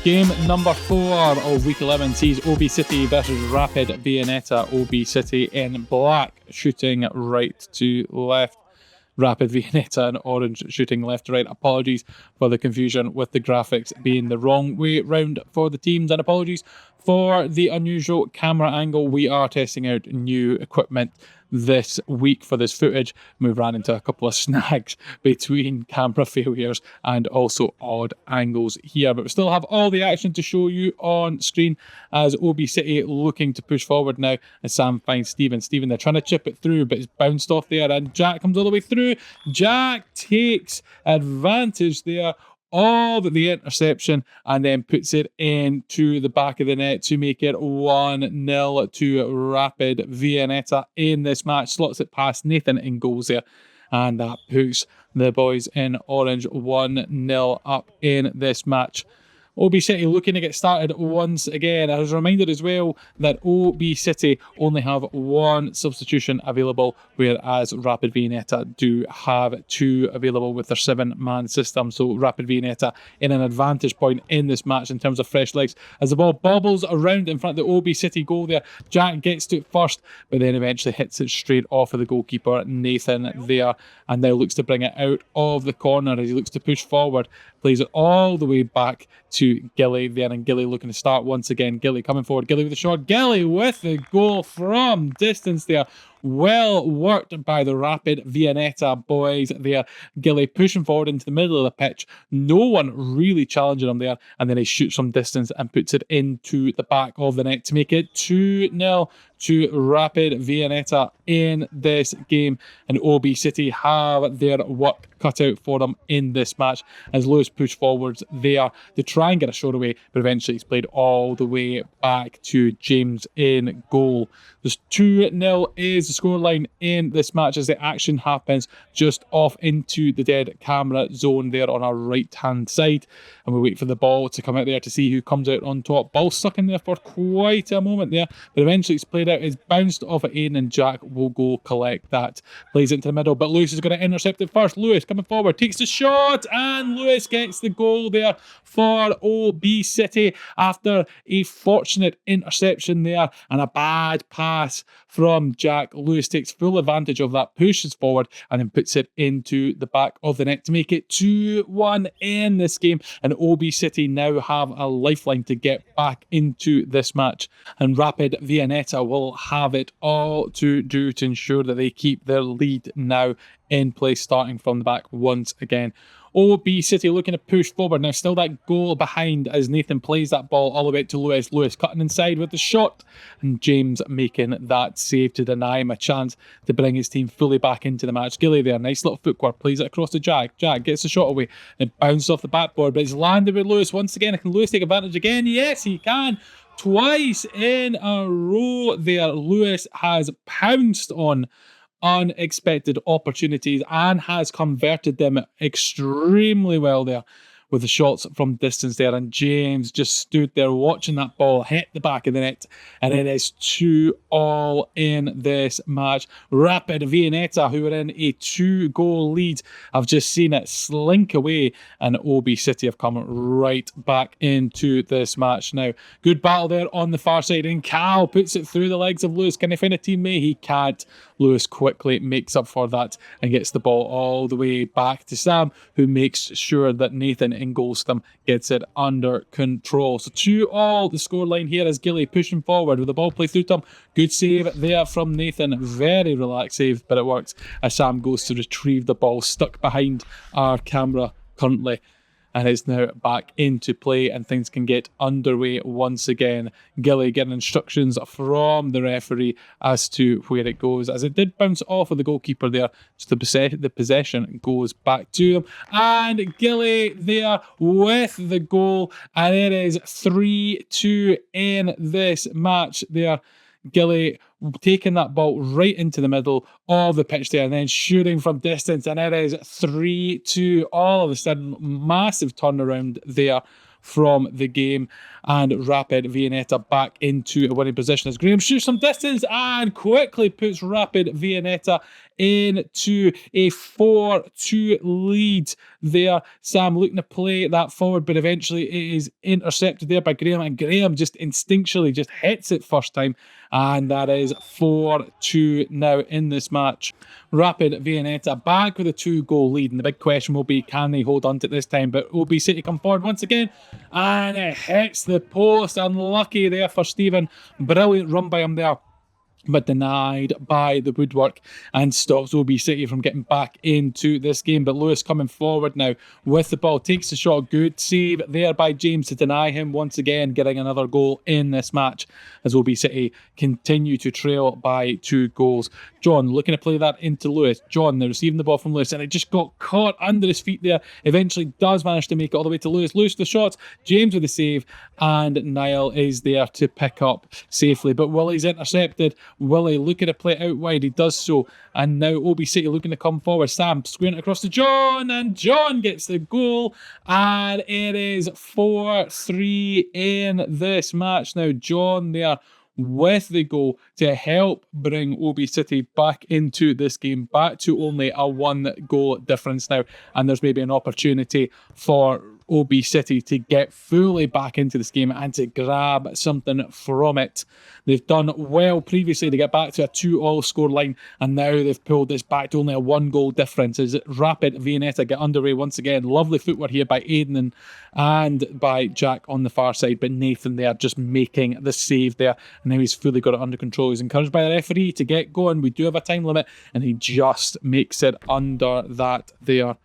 Game number 4 of week 11 sees O.B City versus Rapid Viennetta. O.B City in black, shooting right to left. Rapid Viennetta in orange, shooting left to right. Apologies for the confusion with the graphics being the wrong way round for the teams, and apologies for the unusual camera angle. We are testing out new equipment this week for this footage. We've ran into a couple of snags between camera failures and also odd angles here, but we still have all the action to show you on screen as O.B City looking to push forward now as Sam finds Stephen. They're trying to chip it through, but it's bounced off there and Jack comes all the way through. Jack takes advantage there of the interception and then puts it into the back of the net to make it 1-0 to Rapid Viennetta in this match. Slots it past Nathan in goals there, and that puts the boys in orange 1-0 up in this match. O.B City looking to get started once again. As a reminder as well that O.B City only have one substitution available, whereas Rapid Viennetta do have 2 available with their 7-man system. So Rapid Viennetta in an advantage point in this match in terms of fresh legs. As the ball bobbles around in front of the O.B City goal there, Jack gets to it first, but then eventually hits it straight off of the goalkeeper, Nathan there, and now looks to bring it out of the corner as he looks to push forward. Plays it all the way back to Gilly there, and Gilly looking to start once again. Gilly coming forward, Gilly with the shot, Gilly with the goal from distance there. Well worked by the Rapid Viennetta boys there. Gilly pushing forward into the middle of the pitch. No one really challenging him there, and then he shoots from distance and puts it into the back of the net to make it 2-0 to Rapid Viennetta in this game, and O.B City have their work cut out for them in this match as Lewis pushed forwards there to try and get a shot away, but eventually he's played all the way back to James in goal. There's 2-0 is the scoreline in this match as the action happens just off into the dead camera zone there on our right hand side, and we wait for the ball to come out there to see who comes out on top. Ball stuck in there for quite a moment there, but eventually it's played out. It's bounced off at Aiden and Jack will go collect that. Plays into the middle, but Lewis is going to intercept it first. Lewis coming forward, takes the shot, and Lewis gets the goal there for O.B City after a fortunate interception there and a bad pass from Jack. Lewis takes full advantage of that, pushes forward, and then puts it into the back of the net to make it 2-1 in this game. And O.B City now have a lifeline to get back into this match. And Rapid Viennetta will have it all to do to ensure that they keep their lead now in place, starting from the back once again. O.B City looking to push forward. Now still that goal behind as Nathan plays that ball all the way to Lewis. Lewis cutting inside with the shot, and James making that save to deny him a chance to bring his team fully back into the match. Gilly there, nice little footwork, plays it across to Jack. Jack gets the shot away and bounces off the backboard, but it's landed with Lewis once again. Can Lewis take advantage again? Yes, he can. Twice in a row there, Lewis has pounced on unexpected opportunities and has converted them extremely well there with the shots from distance there. And James just stood there watching that ball hit the back of the net, and it is 2-2 in this match. Rapid Viennetta, who are in a 2-goal lead, have just seen it slink away, and O.B City have come right back into this match now. Good battle there on the far side, and Cal puts it through the legs of Lewis. Can he find a teammate? He can't. Lewis quickly makes up for that and gets the ball all the way back to Sam, who makes sure that Nathan in Golstham gets it under control. So 2-2 the scoreline here as Gilly pushing forward with the ball played through to him. Good save there from Nathan. Very relaxed save, but it works as Sam goes to retrieve the ball stuck behind our camera currently. And it's now back into play and things can get underway once again. Gilly getting instructions from the referee as to where it goes. As it did bounce off of the goalkeeper there, so the possession goes back to them. And Gilly there with the goal. And it is 3-2 in this match there. Gilly taking that ball right into the middle of the pitch there and then shooting from distance, and it is 3-2. All of a sudden, massive turnaround there from the game, and Rapid Viennetta back into a winning position as Graham shoots some distance and quickly puts Rapid Viennetta into a 4-2 lead there. Sam looking to play that forward, but eventually it is intercepted there by Graham, and Graham just instinctually just hits it first time, and that is 4-2 now in this match. Rapid Viennetta back with a 2-goal lead, and the big question will be, can they hold on to it this time? But O.B City come forward once again, and it hits the post. Unlucky there for Stephen. Brilliant run by him there, but denied by the woodwork and stops O.B City from getting back into this game. But Lewis coming forward now with the ball, takes the shot. Good save there by James to deny him once again, getting another goal in this match as O.B City continue to trail by 2 goals. John looking to play that into Lewis. John now receiving the ball from Lewis, and it just got caught under his feet there. Eventually does manage to make it all the way to Lewis. Lewis with the shots, James with the save, and Niall is there to pick up safely. But Willie's intercepted. Willie looking to play out wide, he does so, and now O.B City looking to come forward. Sam squaring across to John, and John gets the goal, and it is 4-3 in this match. Now John there with the goal to help bring O.B City back into this game, back to only a 1-goal difference now, and there's maybe an opportunity for O.B City to get fully back into this game and to grab something from it. They've done well previously to get back to a 2-2 scoreline, and now they've pulled this back to only a 1-goal difference as Rapid Viennetta get underway once again. Lovely footwork here by Aidan and by Jack on the far side, but Nathan there just making the save there, and now he's fully got it under control. He's encouraged by the referee to get going. We do have a time limit, and he just makes it under that there.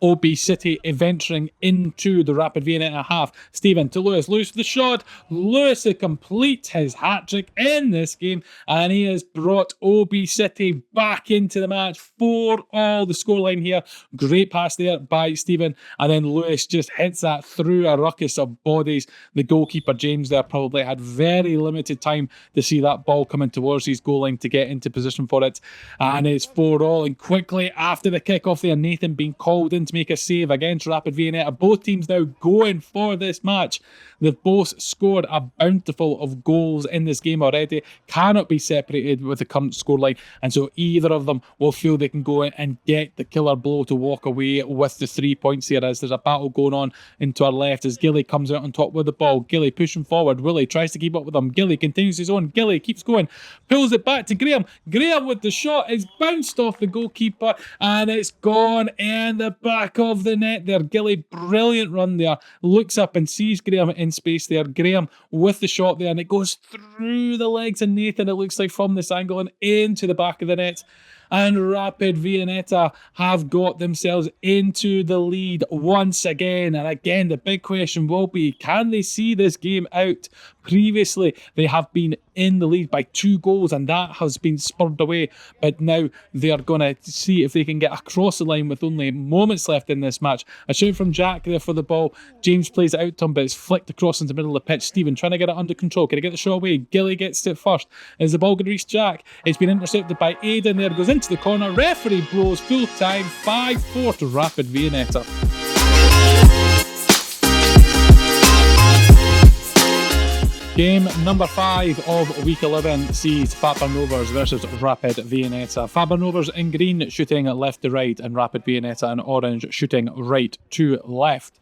O.B City venturing into the Rapid Viennetta half. Stephen to Lewis. Lewis with the shot. Lewis to complete his hat-trick in this game, and he has brought O.B City back into the match. 4-4 the scoreline here. Great pass there by Stephen, and then Lewis just hits that through a ruckus of bodies. The goalkeeper, James, there probably had very limited time to see that ball coming towards his goal line to get into position for it, and it's 4-4. And quickly after the kick-off there, Nathan being called in to make a save against Rapid Viennetta. Both teams now going for this match. They've both scored a bountiful of goals in this game already. Cannot be separated with the current scoreline, and so either of them will feel they can go in and get the killer blow to walk away with the 3 points here, as there's a battle going on into our left as Gilly comes out on top with the ball. Gilly pushing forward. Willie tries to keep up with him. Gilly continues his own. Gilly keeps going. Pulls it back to Graham. Graham with the shot. It's bounced off the goalkeeper and it's gone in the back of the net there. Gilly, brilliant run there. Looks up and sees Graham in space there. Graham with the shot there, and it goes through the legs of Nathan, it looks like, from this angle and into the back of the net. and Rapid Viennetta have got themselves into the lead once again. And again, the big question will be, can they see this game out? Previously, they have been in the lead by 2 goals, and that has been spurred away. But now they are going to see if they can get across the line with only moments left in this match. A shout from Jack there for the ball. James plays it out to him, but it's flicked across into the middle of the pitch. Stephen trying to get it under control. Can he get the shot away? Gilly gets it first. Is the ball going to reach Jack? It's been intercepted by Aidan there. Goes into the corner. Referee blows full time. 5-4 to Rapid Viennetta. Game number 5 of week 11 sees Fatburn Rovers versus Rapid Viennetta. Fatburn Rovers in green shooting left to right, and Rapid Viennetta in orange shooting right to left.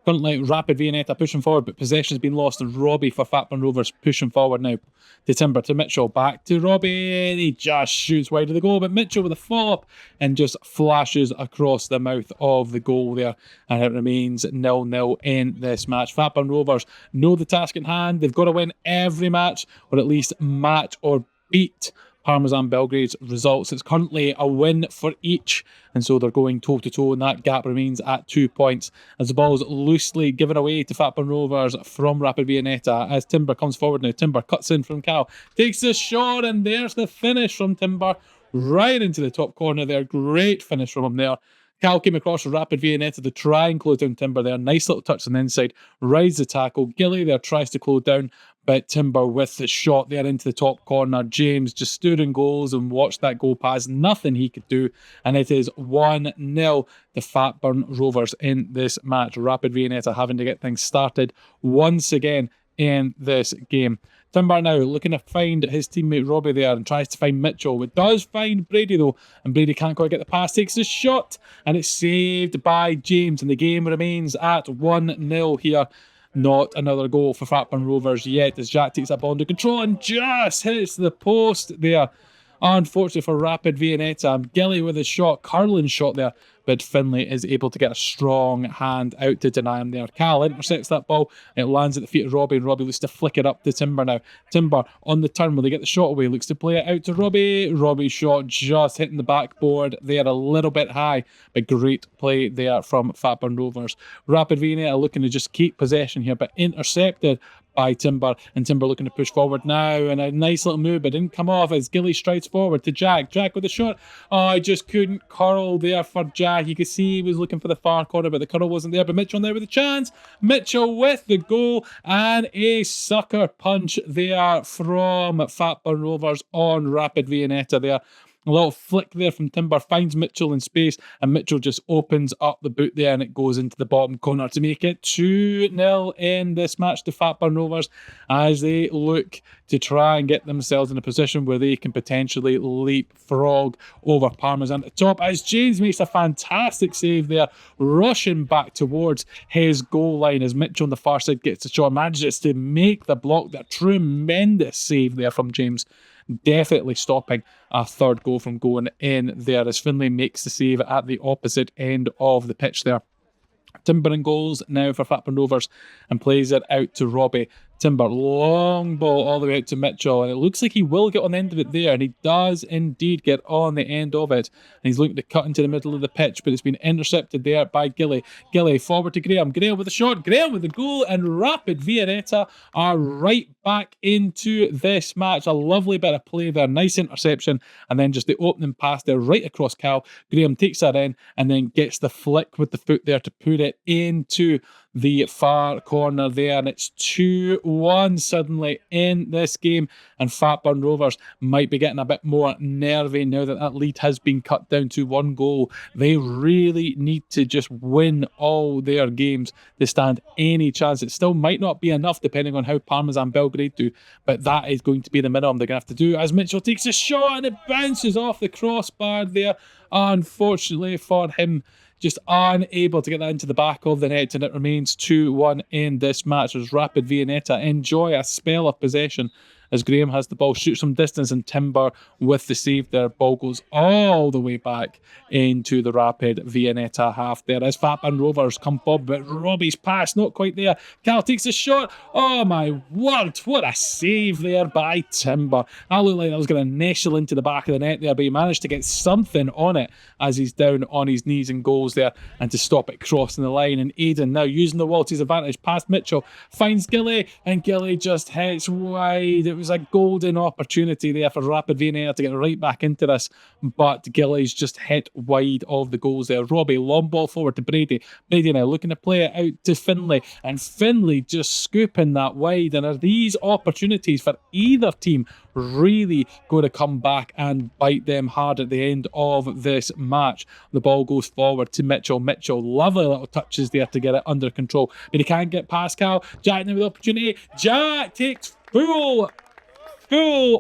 Currently, Rapid Viennetta pushing forward, but possession has been lost, and Robbie for Fatburn Rovers pushing forward now. To Timber, to Mitchell, back to Robbie, and he just shoots wide of the goal, but Mitchell with a follow-up and just flashes across the mouth of the goal there, and it remains 0-0 in this match. Fatburn Rovers know the task in hand. They've got to win every match, or at least match or beat Parmesan Belgrade's results. It's currently a win for each, and so they're going toe-to-toe, and that gap remains at 2 points. As the ball is loosely given away to Fatburn Rovers from Rapid Viennetta, as Timber comes forward now. Timber cuts in from Cal, takes the shot, and there's the finish from Timber, right into the top corner there. Great finish from him there. Cal came across for Rapid Viennetta to try and close down Timber there. Nice little touch on the inside, rides the tackle. Gilly there tries to close down, but Timber with the shot there into the top corner. James just stood in goals and watched that go past. Nothing he could do, and it is 1-0 to Fatburn Rovers in this match. Rapid Viennetta having to get things started once again in this game. Timber now looking to find his teammate Robbie there and tries to find Mitchell. It does find Brady though, and Brady can't quite get the pass. Takes the shot, and it's saved by James, and the game remains at 1-0 here. Not another goal for Fatburn Rovers yet, as Jack takes that ball under control and just hits the post there. Unfortunately for Rapid Viennetta, Gilly with a shot, curling shot there, but Finlay is able to get a strong hand out to deny him there. Cal intercepts that ball, it lands at the feet of Robbie, and Robbie looks to flick it up to Timber now. Timber on the turn, will they get the shot away? Looks to play it out to Robbie. Robbie's shot just hitting the backboard there a little bit high, but great play there from Fatburn Rovers. Rapid Viennetta looking to just keep possession here, but intercepted by Timber, and Timber looking to push forward now, and a nice little move, but didn't come off as Gilly strides forward to Jack. Jack with a shot. Oh, I just couldn't curl there for Jack. You could see he was looking for the far corner, but the curl wasn't there. But Mitchell there with a chance. Mitchell with the goal, and a sucker punch there from Fatburn Rovers on Rapid Viennetta there. A little flick there from Timber, finds Mitchell in space, and Mitchell just opens up the boot there, and it goes into the bottom corner to make it 2-0 in this match to Fatburn Rovers, as they look to try and get themselves in a position where they can potentially leapfrog over Parmesan at the top, as James makes a fantastic save there, rushing back towards his goal line as Mitchell on the far side gets the shot, manages to make the block. That tremendous save there from James, definitely stopping a third goal from going in there, as Finlay makes the save at the opposite end of the pitch there. Timber in goals now for Fatburn Rovers, and plays it out to Robbie. Timber, long ball all the way out to Mitchell, and it looks like he will get on the end of it there, and he does indeed get on the end of it, and he's looking to cut into the middle of the pitch, but it's been intercepted there by Gilly. Gilly forward to Graham. Graham with a shot. Graham with the goal, and Rapid Viennetta are right back into this match. A lovely bit of play there, nice interception, and then just the opening pass there right across Cal. Graham takes that in and then gets the flick with the foot there to put it into the far corner there, and it's 2-1 suddenly in this game, and Fatburn Rovers might be getting a bit more nervy now that that lead has been cut down to 1 goal. They really need to just win all their games to stand any chance. It still might not be enough depending on how Parmesan Belgrade do, but that is going to be the minimum they're going to have to do, as Mitchell takes a shot and it bounces off the crossbar there. Unfortunately for him, just unable to get that into the back of the net, and it remains 2-1 in this match as Rapid Viennetta enjoy a spell of possession as Graham has the ball, shoots from distance, and Timber with the save there. Ball goes all the way back into the rapid Viennetta half there as Fatburn Rovers come forward, but Robbie's pass not quite there. Cal takes a shot. Oh my word, what a save there by Timber. That looked like that was going to nestle into the back of the net there, but he managed to get something on it as he's down on his knees and goals there, and to stop it crossing the line. And Aidan now using the wall to his advantage past Mitchell, finds Gilly, and Gilly just hits wide. It was a golden opportunity there for Rapid Viennetta to get right back into this, but Gilly's just hit wide of the goals there. Robbie, long ball forward to Brady. Brady now looking to play it out to Finlay, and Finlay just scooping that wide. And are these opportunities for either team really going to come back and bite them hard at the end of this match? The ball goes forward to Mitchell. Mitchell, lovely little touches there to get it under control, but he can't get past Cal. Jack now with the opportunity. Jack takes full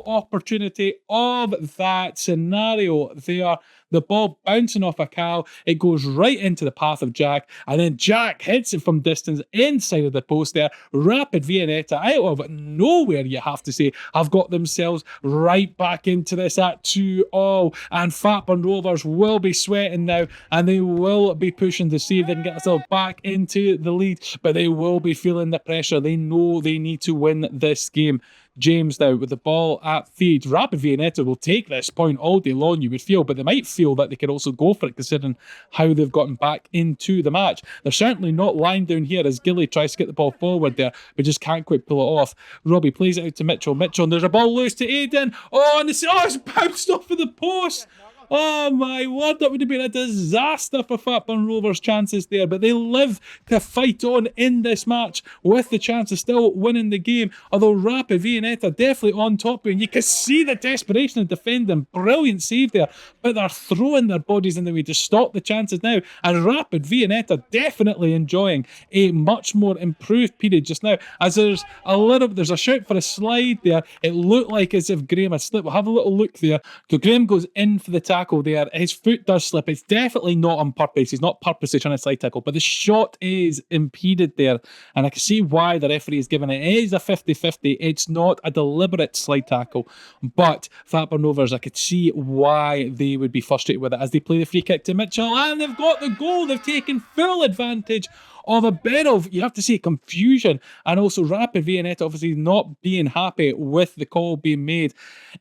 opportunity of that scenario there. The ball bouncing off a Cal, it goes right into the path of Jack, and then Jack hits it from distance inside of the post there. Rapid Viennetta, out of nowhere, you have to say, have got themselves right back into this at 2-2, and Fatburn Rovers will be sweating now, and they will be pushing to see if they can get themselves back into the lead, but they will be feeling the pressure. They know they need to win this game. James now with the ball at feed. Rapid Viennetta will take this point all day long, you would feel, but they might feel that they could also go for it considering how they've gotten back into the match. They're certainly not lying down here as Gilly tries to get the ball forward there, but just can't quite pull it off. Robbie plays it out to Mitchell. Mitchell, and there's a ball loose to Aidan. And it's bounced off of the post. Oh my word, that would have been a disaster for Fatburn Rovers' chances there, but they live to fight on in this match with the chance of still winning the game, although Rapid Viennetta definitely on top, and you can see the desperation of defending. Brilliant save there, but they're throwing their bodies in the way to stop the chances now, and Rapid Viennetta definitely enjoying a much more improved period just now, as there's a shout for a slide there. It looked like as if Graham had slipped. We'll have a little look there. So Graham goes in for the tackle there. His foot does slip. It's definitely not on purpose. He's not purposely trying to slide tackle, but the shot is impeded there, and I can see why the referee is giving it. It is a 50-50. It's not a deliberate slide tackle, but Fatburn Rovers, I could see why they would be frustrated with it as they play the free kick to Mitchell, and they've got the goal. They've taken full advantage of a bit of, you have to say, confusion, and also Rapid Viennetta obviously not being happy with the call being made.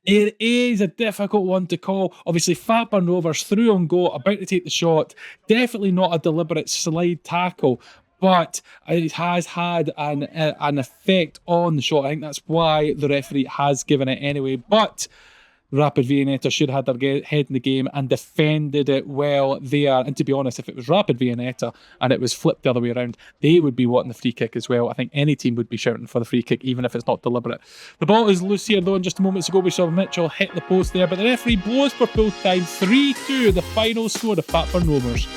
It is a difficult one to call. Obviously, Fatburn Rovers through on goal, about to take the shot. Definitely not a deliberate slide tackle, but it has had an effect on the shot. I think that's why the referee has given it anyway. But Rapid Viennetta should have had their head in the game and defended it well there. And to be honest, if it was Rapid Viennetta and it was flipped the other way around, they would be wanting the free kick as well. I think any team would be shouting for the free kick, even if it's not deliberate. The ball is loose here, though, and just moments ago we saw Mitchell hit the post there, but the referee blows for full time. 3-2, the final score of Fatburn Rovers.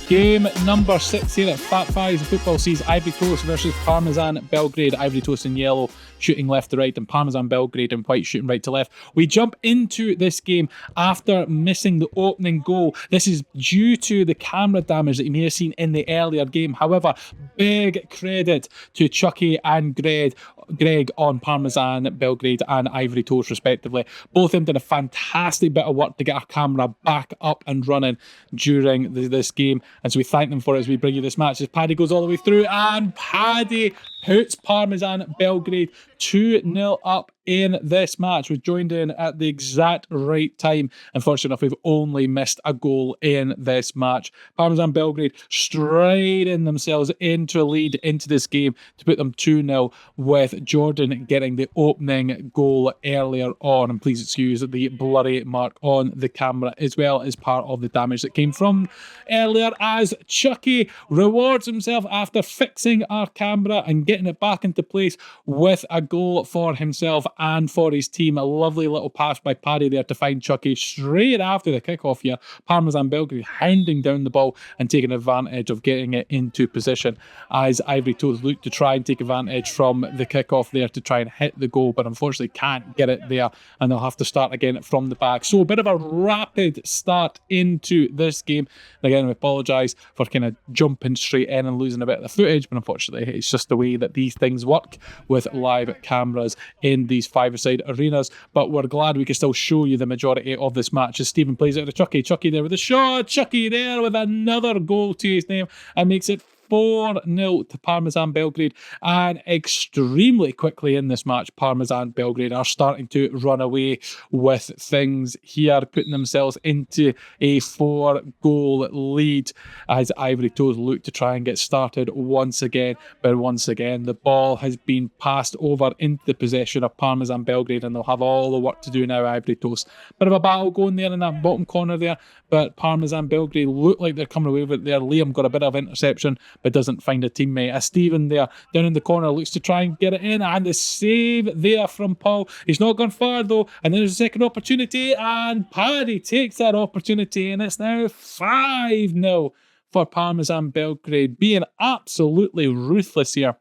Game number 6 here at Fat Fives football sees Ivory Coast versus Parmesan Belgrade. Ivory Coast in yellow shooting left to right, and Parmesan Belgrade in white shooting right to left. We jump into this game after missing the opening goal. This is due to the camera damage that you may have seen in the earlier game. However, big credit to Chucky and Greg on Parmesan Belgrade and Ivory Coast respectively. Both of them did a fantastic bit of work to get our camera back up and running during this game, and so we thank them for it as we bring you this match as Paddy goes all the way through, and Paddy puts Parmesan Belgrade 2-0 up in this match. We've joined in at the exact right time. Unfortunately enough, we've only missed a goal in this match. Parmesan Belgrade striding themselves into a lead into this game to put them 2-0, with Jordan getting the opening goal earlier on. And please excuse the blurry mark on the camera as well as part of the damage that came from earlier, as Chucky rewards himself after fixing our camera and getting it back into place with a goal for himself and for his team. A lovely little pass by Paddy there to find Chucky straight after the kickoff here. Parmesan Belgrade handing down the ball and taking advantage of getting it into position as Ivory Toast look to try and take advantage from the kickoff there to try and hit the goal, but unfortunately can't get it there, and they'll have to start again from the back. So a bit of a rapid start into this game. And again, we apologise for kind of jumping straight in and losing a bit of the footage, but unfortunately it's just the way that these things work with live cameras in these five-a-side arenas. But we're glad we can still show you the majority of this match as Stephen plays it to Chucky. Chucky there with a shot. Chucky there with another goal to his name and makes it 4-0 to Parmesan Belgrade. And extremely quickly in this match, Parmesan Belgrade are starting to run away with things here, putting themselves into a 4-goal lead as Ivory Toes look to try and get started once again. But once again, the ball has been passed over into the possession of Parmesan Belgrade, and they'll have all the work to do now, Ivory Toes. Bit of a battle going there in that bottom corner there, but Parmesan Belgrade look like they're coming away with it there. Liam got a bit of interception, but doesn't find a teammate. As Stephen there down in the corner looks to try and get it in, and the save there from Paul. He's not gone far though, and then there's a second opportunity, and Paddy takes that opportunity, and it's now 5-0 for Parmesan Belgrade, being absolutely ruthless here.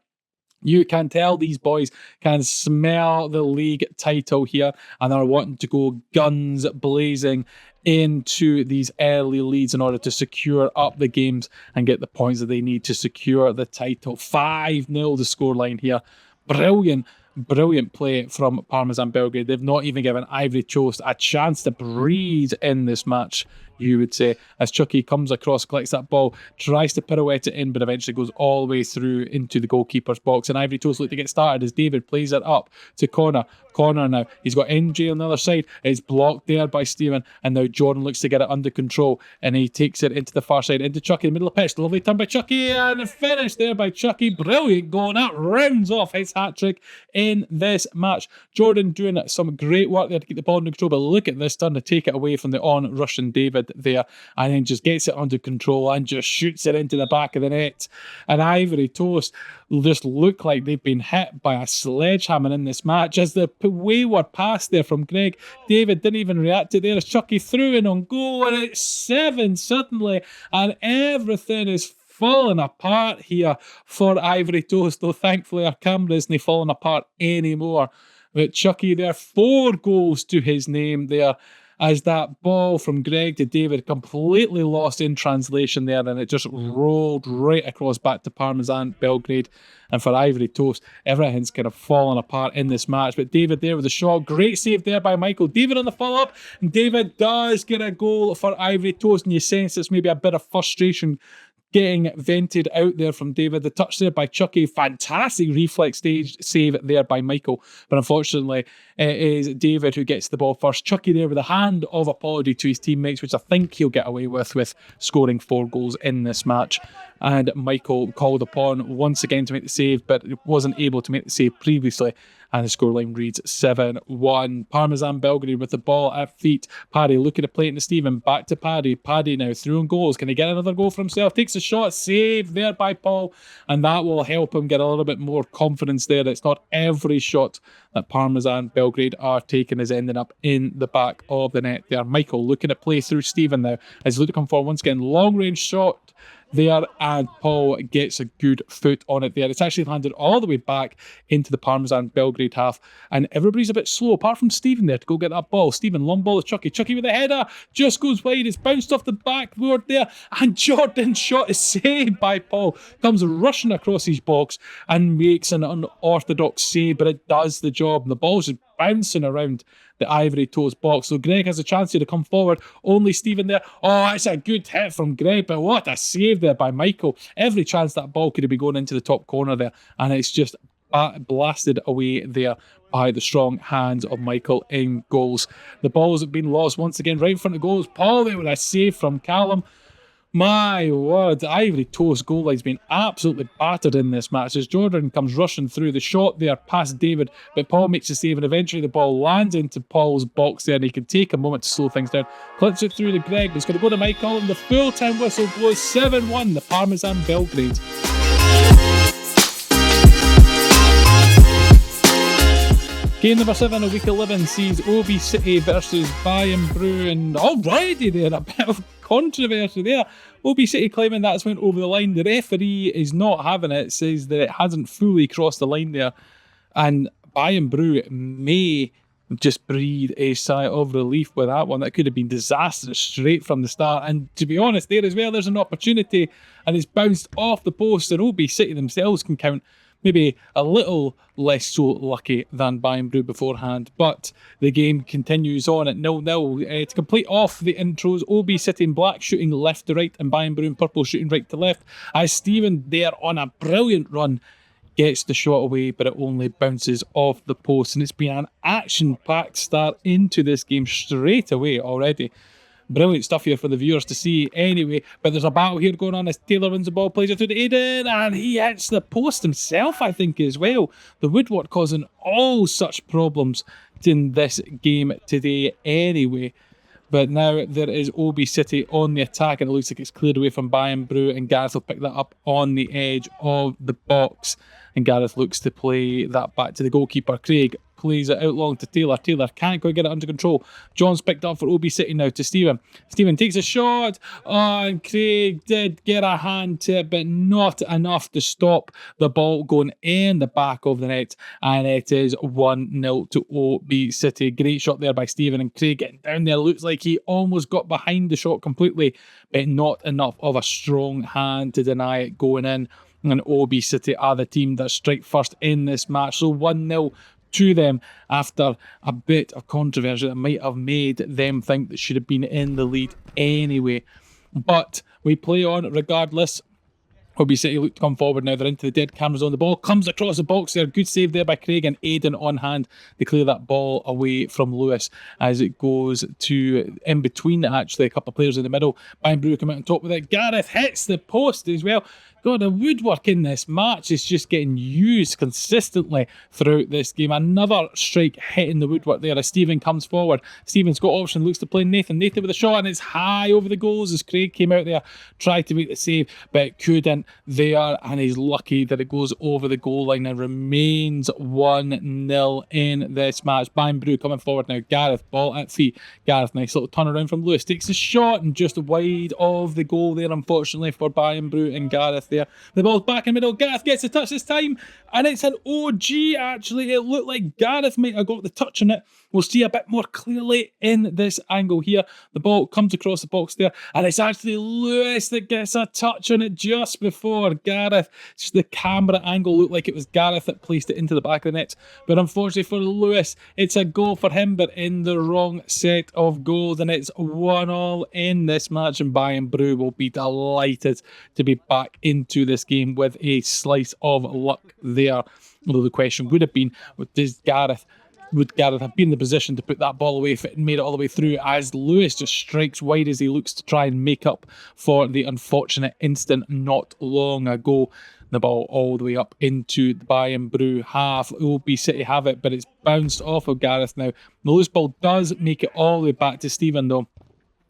You can tell these boys can smell the league title here and are wanting to go guns blazing into these early leads in order to secure up the games and get the points that they need to secure the title. 5-0 the scoreline here. Brilliant play from Parmesan Belgrade. They've not even given Ivory Toast a chance to breathe in this match, you would say, as Chucky comes across, collects that ball, tries to pirouette it in, but eventually goes all the way through into the goalkeeper's box. And Ivory Toast look to get started as David plays it up to corner now. He's got NJ on the other side. It's blocked there by Stephen, and now Jordan looks to get it under control, and he takes it into the far side, into Chucky, in the middle of the pitch. Lovely turn by Chucky, and a finish there by Chucky. Brilliant goal, and that rounds off his hat-trick in this match. Jordan doing some great work there to keep the ball under control, but look at this turn to take it away from the on-rushing David there, and then just gets it under control and just shoots it into the back of the net. And Ivory Toast just look like they've been hit by a sledgehammer in this match as the wayward pass there from Greg. David didn't even react to it there as Chucky threw in on goal, and it's 7 suddenly, and everything is falling apart here for Ivory Toast, though thankfully our camera isn't falling apart anymore. But Chucky there, 4 goals to his name there, as that ball from Greg to David completely lost in translation there, and it just rolled right across back to Parmesan Belgrade. And for Ivory Toast, everything's kind of fallen apart in this match. But David there with a shot, great save there by Michael. David on the follow-up, and David does get a goal for Ivory Toast, and you sense it's maybe a bit of frustration getting vented out there from David. The touch there by Chucky, fantastic reflex save there by Michael, but unfortunately it is David who gets the ball first. Chucky there with a hand of apology to his teammates, which I think he'll get away with scoring 4 goals in this match. And Michael called upon once again to make the save, but wasn't able to make the save previously, and the scoreline reads 7-1. Parmesan Belgrade with the ball at feet. Paddy looking to play it to Stephen. Back to Paddy. Paddy now through on goals. Can he get another goal for himself? Takes a shot. Saved there by Paul. And that will help him get a little bit more confidence there. It's not every shot that Parmesan Belgrade are taking is ending up in the back of the net there. Michael looking to play through Stephen now. As he's looking to come forward once again. Long range shot there, and Paul gets a good foot on it there. It's actually landed all the way back into the Parmesan Belgrade half, and everybody's a bit slow apart from Stephen there to go get that ball. Stephen, long ball to Chucky. Chucky with a header, just goes wide. It's bounced off the backboard there, and Jordan's shot is saved by Paul. Comes rushing across his box and makes an unorthodox save, but it does the job. And the ball's just bouncing around the Ivory Toast box. So Greg has a chance here to come forward. Only Stephen there. Oh, it's a good hit from Greg, but what a save there by Michael. Every chance that ball could have been going into the top corner there, and it's just blasted away there by the strong hands of Michael in goals. The balls have been lost once again right in front of goals. Paul there with a save from Callum. My word, the Ivory Toast goal line's been absolutely battered in this match as Jordan comes rushing through. The shot there past David, but Paul makes the save, and eventually the ball lands into Paul's box there, and he can take a moment to slow things down. Clips it through to Greg, but it's going to go to Michael, and the full-time whistle blows 7-1, the Parmesan Belgrade. Game number 7 of week 11 sees O.B City versus Bayern Bru, and already there a bit of controversy there. O.B City claiming that's went over the line. The referee is not having it, says that it hasn't fully crossed the line there, and Bayern Bru may just breathe a sigh of relief with that one. That could have been disastrous straight from the start, and to be honest there as well, there's an opportunity and it's bounced off the post, and O.B City themselves can count maybe a little less so lucky than Bayern Bru beforehand, but the game continues on at 0-0. To complete off the intros, O.B City in black shooting left to right and Bayern Bru in purple shooting right to left, as Stephen there on a brilliant run gets the shot away, but it only bounces off the post, and it's been an action-packed start into this game straight away already. Brilliant stuff here for the viewers to see anyway, but there's a battle here going on as Taylor wins the ball, plays it to Aiden, and he hits the post himself, I think, as well. The woodwork causing all such problems in this game today anyway. But now there is O.B City on the attack, and it looks like it's cleared away from Bayern Bru, and Gareth will pick that up on the edge of the box. And Gareth looks to play that back to the goalkeeper. Craig plays it out long to Taylor. Taylor can't quite get it under control. John's picked up for O.B City now to Stephen. Stephen takes a shot. Oh, and Craig did get a hand to it, but not enough to stop the ball going in the back of the net. And it is 1-0 to O.B City. Great shot there by Stephen, and Craig getting down there. Looks like he almost got behind the shot completely, but not enough of a strong hand to deny it going in. And O.B City are the team that strike first in this match. So 1-0 to them after a bit of controversy that might have made them think that should have been in the lead anyway. But we play on regardless. O.B City look to come forward now. They're into the dead cameras on the ball. Comes across the box there. Good save there by Craig, and Aiden on hand to clear that ball away from Lewis as it goes to in between actually a couple of players in the middle. Bayern Bru come out on top with it. Gareth hits the post as well. God, the woodwork in this match is just getting used consistently throughout this game. Another strike hitting the woodwork there as Stephen comes forward. Stephen's got option, looks to play Nathan. Nathan with a shot, and it's high over the goals as Craig came out there, tried to make the save, but couldn't there, and he's lucky that it goes over the goal line and remains 1-0 in this match. Bayern Bru coming forward now. Gareth, ball at feet. Gareth, nice little turnaround from Lewis, takes the shot and just wide of the goal there, unfortunately, for Bayern Bru and Gareth there. The ball's back in the middle. Gareth gets the touch this time, and it's an OG actually. It looked like Gareth might have got the touch on it. We'll see a bit more clearly in this angle here. The ball comes across the box there, and it's actually Lewis that gets a touch on it just before Gareth. Just the camera angle looked like it was Gareth that placed it into the back of the net, but unfortunately for Lewis, it's a goal for him, but in the wrong set of goals, and it's 1-1 in this match, and Bayern Bru will be delighted to be back into this game with a slice of luck there. Although the question would have been, would Gareth have been in the position to put that ball away if it made it all the way through, as Lewis just strikes wide as he looks to try and make up for the unfortunate instant not long ago. The ball all the way up into the Bayern Bru half. O.B City have it, but it's bounced off of Gareth now. The loose ball does make it all the way back to Stephen though.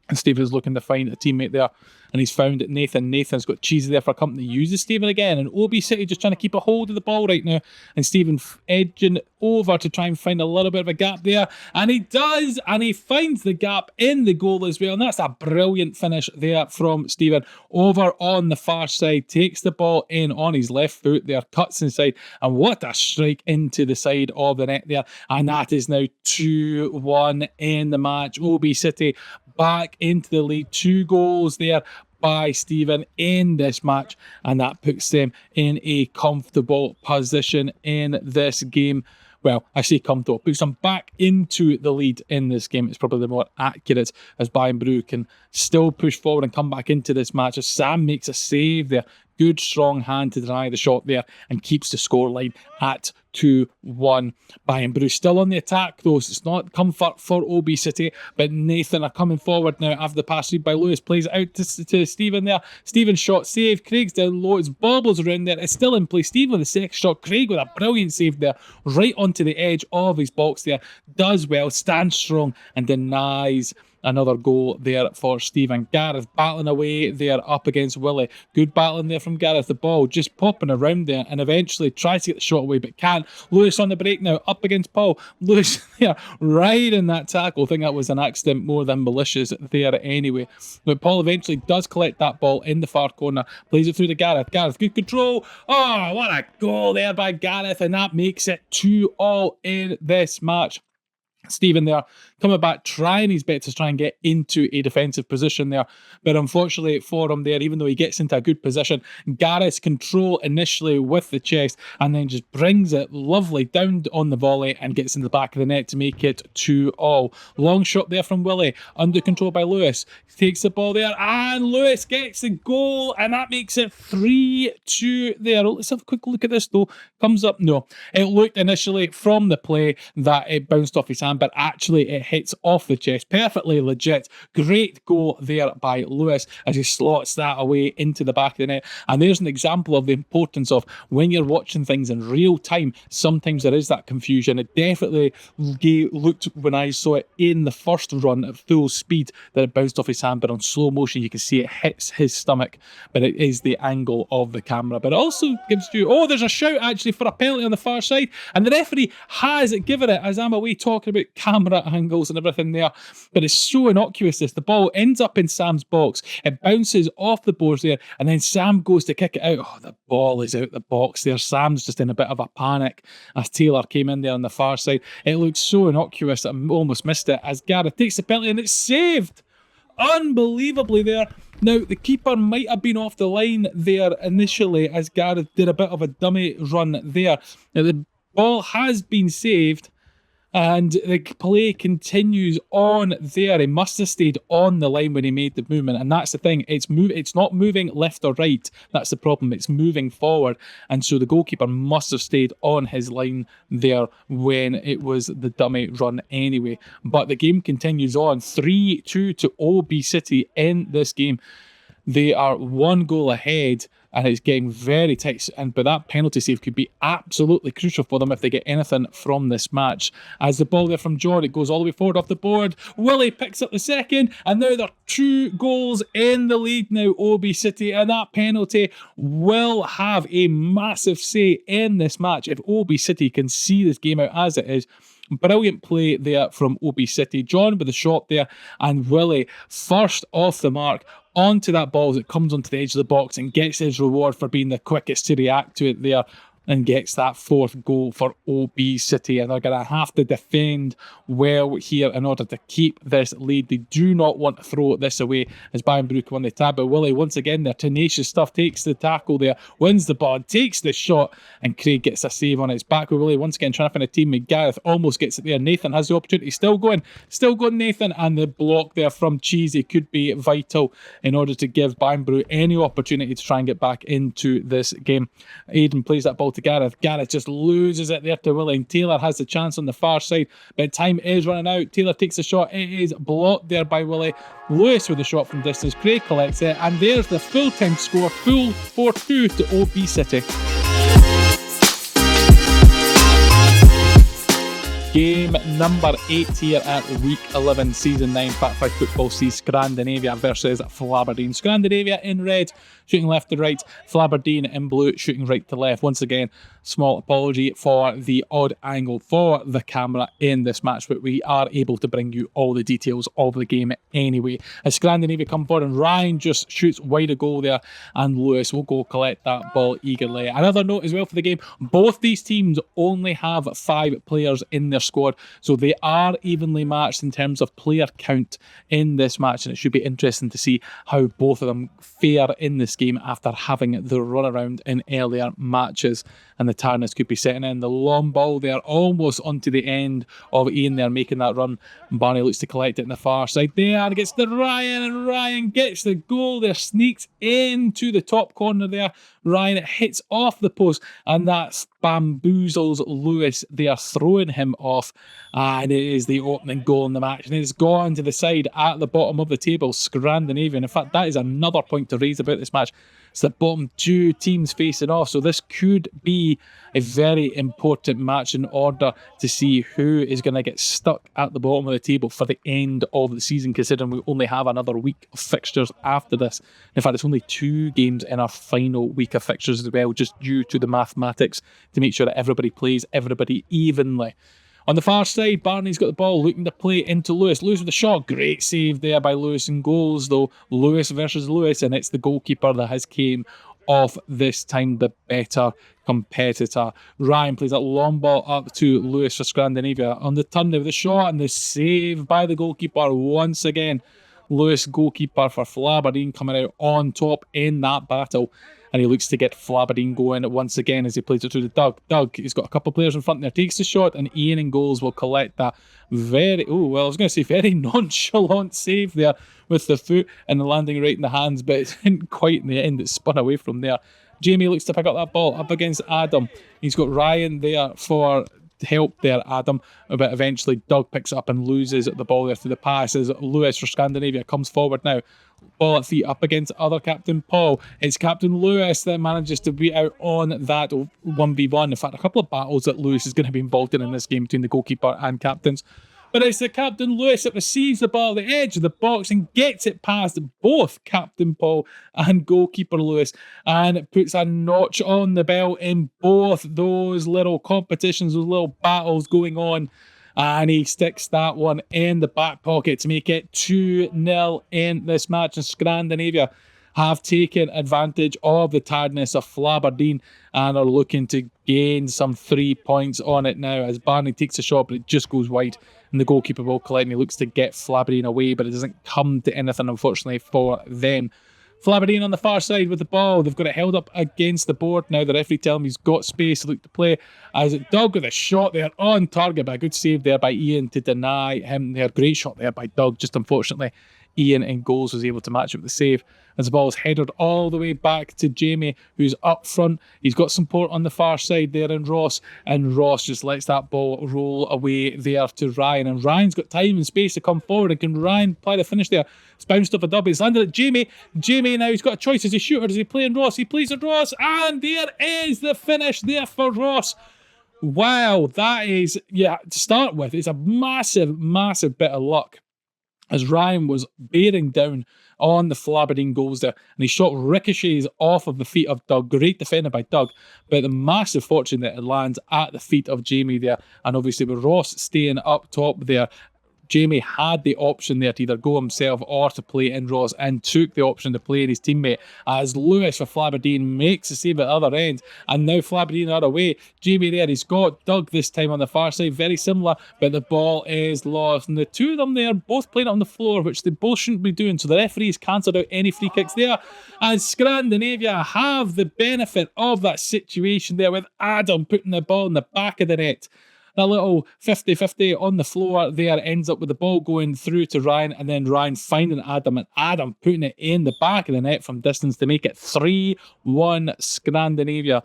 And Stephen's looking to find a teammate there, and he's found it. Nathan's got Cheesy there for company. Uses Stephen again, and O.B City just trying to keep a hold of the ball right now, and Stephen edging over to try and find a little bit of a gap there, and he does, and he finds the gap in the goal as well, and that's a brilliant finish there from Stephen. Over on the far side, takes the ball in on his left foot there, cuts inside, and what a strike into the side of the net there, and that is now 2-1 in the match. O.B City back into the lead. 2 goals there by Stephen in this match, and that puts them in a comfortable position in this game. Well, I say comfortable, puts them back into the lead in this game. It's probably the more accurate, as Bayern Bru can still push forward and come back into this match as Sam makes a save there. Good strong hand to deny the shot there and keeps the scoreline at 2-1. Bayern Bru still on the attack though, so it's not comfort for O.B City, but Nathan are coming forward now after the pass read by Lewis, plays it out to Stephen there. Stephen's shot saved, Craig's down low, it's bobbles around there, it's still in play. Stephen with the second shot, Craig with a brilliant save there, right onto the edge of his box there, does well, stands strong and denies Another goal there for Stephen. Gareth battling away there up against Willie. Good battling there from Gareth. The ball just popping around there and eventually tries to get the shot away but can't. Lewis on the break now up against Paul. Lewis there riding that tackle. I think that was an accident more than malicious there anyway. But Paul eventually does collect that ball in the far corner. Plays it through to Gareth. Gareth, good control. Oh, what a goal there by Gareth, and that makes it 2-2 in this match. Stephen there coming back, trying his best to try and get into a defensive position there. But unfortunately for him there, even though he gets into a good position, Gareth's control initially with the chest and then just brings it lovely down on the volley and gets in the back of the net to make it 2-2. Long shot there from Willie, under control by Lewis. Takes the ball there and Lewis gets the goal and that makes it 3-2 there. Let's have a quick look at this though. Comes up, no. It looked initially from the play that it bounced off his hand, but actually it hits off the chest. Perfectly legit. Great goal there by Lewis as he slots that away into the back of the net. And there's an example of the importance of when you're watching things in real time, sometimes there is that confusion. It definitely looked when I saw it in the first run at full speed that it bounced off his hand, but on slow motion you can see it hits his stomach, but it is the angle of the camera. But it also gives you, oh, there's a shout actually for a penalty on the far side, and the referee has given it as I'm away talking about camera angles and everything there. But it's so innocuous this. The ball ends up in Sam's box, it bounces off the boards there, and then Sam goes to kick it out. Oh, the ball is out the box there. Sam's just in a bit of a panic as Taylor came in there on the far side. It looks so innocuous that I almost missed it as Gareth takes the penalty and it's saved unbelievably there. Now, the keeper might have been off the line there initially as Gareth did a bit of a dummy run there. Now, the ball has been saved and the play continues on there. He must have stayed on the line when he made the movement, and that's the thing. It's not moving left or right. That's the problem. It's moving forward, and so the goalkeeper must have stayed on his line there when it was the dummy run anyway. But the game continues on. 3-2 to O.B City in this game. They are one goal ahead and it's getting very tight, but that penalty save could be absolutely crucial for them if they get anything from this match. As the ball there from John, it goes all the way forward off the board. Willie picks up the second, and now they're 2 goals in the lead now, O.B City, and that penalty will have a massive say in this match if O.B City can see this game out as it is. Brilliant play there from O.B City. John with the shot there, and Willie first off the mark onto that ball as it comes onto the edge of the box and gets his reward for being the quickest to react to it there, and gets that 4th goal for O.B City. And they're going to have to defend well here in order to keep this lead. They do not want to throw this away as Bayern Bru come on the tab. But Willie, once again, their tenacious stuff, takes the tackle there, wins the ball, takes the shot, and Craig gets a save on it. It's back with Willie once again trying to find a teammate. Gareth almost gets it there. Nathan has the opportunity. Still going Nathan, and the block there from Cheesy could be vital in order to give Bayern Bru any opportunity to try and get back into this game. Aiden plays that ball to Gareth. Gareth just loses it there to Willie, and Taylor has the chance on the far side, but time is running out. Taylor takes the shot. It is blocked there by Willie. Lewis with the shot from distance. Craig collects it, and there's the full-time score. Full 4-2 to O.B City. Game number 8 here at Week 11, Season 9, Pat 5 Football sees Scrandinavia versus Flaberdeen. Scrandinavia in red, shooting left to right. Flaberdeen in blue, shooting right to left. Once again, small apology for the odd angle for the camera in this match, but we are able to bring you all the details of the game anyway. As Scrandinavia come forward and Ryan just shoots wide a goal there, and Lewis will go collect that ball eagerly. Another note as well for the game, both these teams only have 5 players in their squad, so they are evenly matched in terms of player count in this match, and it should be interesting to see how both of them fare in this game after having the runaround in earlier matches. And the tiredness could be setting in. The long ball there, almost onto the end of Ian there, making that run. Barney looks to collect it in the far side there, and gets to Ryan, and Ryan gets the goal there, sneaks into the top corner there. Ryan, it hits off the post, and that bamboozles Lewis. They are throwing him off, and it is the opening goal in the match, and it's gone to the side at the bottom of the table, Scrandinavia. In fact, that is another point to raise about this match. It's the bottom two teams facing off, so this could be a very important match in order to see who is going to get stuck at the bottom of the table for the end of the season, considering we only have another week of fixtures after this. In fact, it's only 2 games in our final week of fixtures as well, just due to the mathematics to make sure that everybody plays everybody evenly. On the far side, Barney's got the ball, looking to play into Lewis. Lewis with the shot. Great save there by Lewis in goals, though. Lewis versus Lewis, and it's the goalkeeper that has came off this time, the better competitor. Ryan plays that long ball up to Lewis for Scrandinavia. On the turn there with the shot and the save by the goalkeeper once again. Lewis, goalkeeper for Flaberdeen, coming out on top in that battle. And he looks to get Flaberdeen going once again as he plays it through to Doug. Doug, he's got a couple of players in front there, takes the shot, and Ian in goals will collect that very nonchalant save there with the foot and the landing right in the hands, but it didn't quite in the end. It spun away from there. Jamie looks to pick up that ball up against Adam. He's got Ryan there for help there, Adam, but eventually Doug picks up and loses the ball there through the pass as Lewis for Scandinavia comes forward now. Ball at feet up against other Captain Paul. It's Captain Lewis that manages to beat out on that 1v1. In fact, a couple of battles that Lewis is going to be involved in this game between the goalkeeper and captains. But it's the Captain Lewis that receives the ball at the edge of the box and gets it past both Captain Paul and goalkeeper Lewis, and it puts a notch on the belt in both those little competitions, those little battles going on. And he sticks that one in the back pocket to make it 2-0 in this match. And Scrandinavia have taken advantage of the tiredness of Flaberdeen and are looking to gain some 3 points on it now as Barney takes a shot, but it just goes wide. And the goalkeeper will collect and he looks to get Flaberdeen away, but it doesn't come to anything, unfortunately, for them. Flaberdeen on the far side with the ball. They've got it held up against the board now. The referee tells him he's got space to look to play. As Doug with a shot there on target, but a good save there by Ian to deny him there. Great shot there by Doug. Just unfortunately, Ian in goals was able to match up the save. As the ball is headed all the way back to Jamie, who's up front. He's got support on the far side there in Ross, and Ross just lets that ball roll away there to Ryan. And Ryan's got time and space to come forward, and can Ryan apply the finish there? It's bounced off a double. It's landed at Jamie. Jamie now, he's got a choice. Is he shoot or does he play in Ross? He plays in Ross, and there is the finish there for Ross. Wow, that is, to start with, it's a massive, massive bit of luck, as Ryan was bearing down on the Flaberdeen goals there, and he shot ricochets off of the feet of Doug. Great defender by Doug, but the massive fortune that it lands at the feet of Jamie there. And obviously with Ross staying up top there, Jamie had the option there to either go himself or to play in Ross, and took the option to play in his teammate, as Lewis for Flaberdeen makes the save at the other end, and now Flaberdeen are away. Jamie there, he's got Doug this time on the far side, very similar, but the ball is lost, and the two of them there both playing it on the floor, which they both shouldn't be doing, so the referee's cancelled out any free kicks there, and Scrandinavia have the benefit of that situation there with Adam putting the ball in the back of the net. That little 50-50 on the floor there ends up with the ball going through to Ryan, and then Ryan finding Adam, and Adam putting it in the back of the net from distance to make it 3-1 Scrandinavia.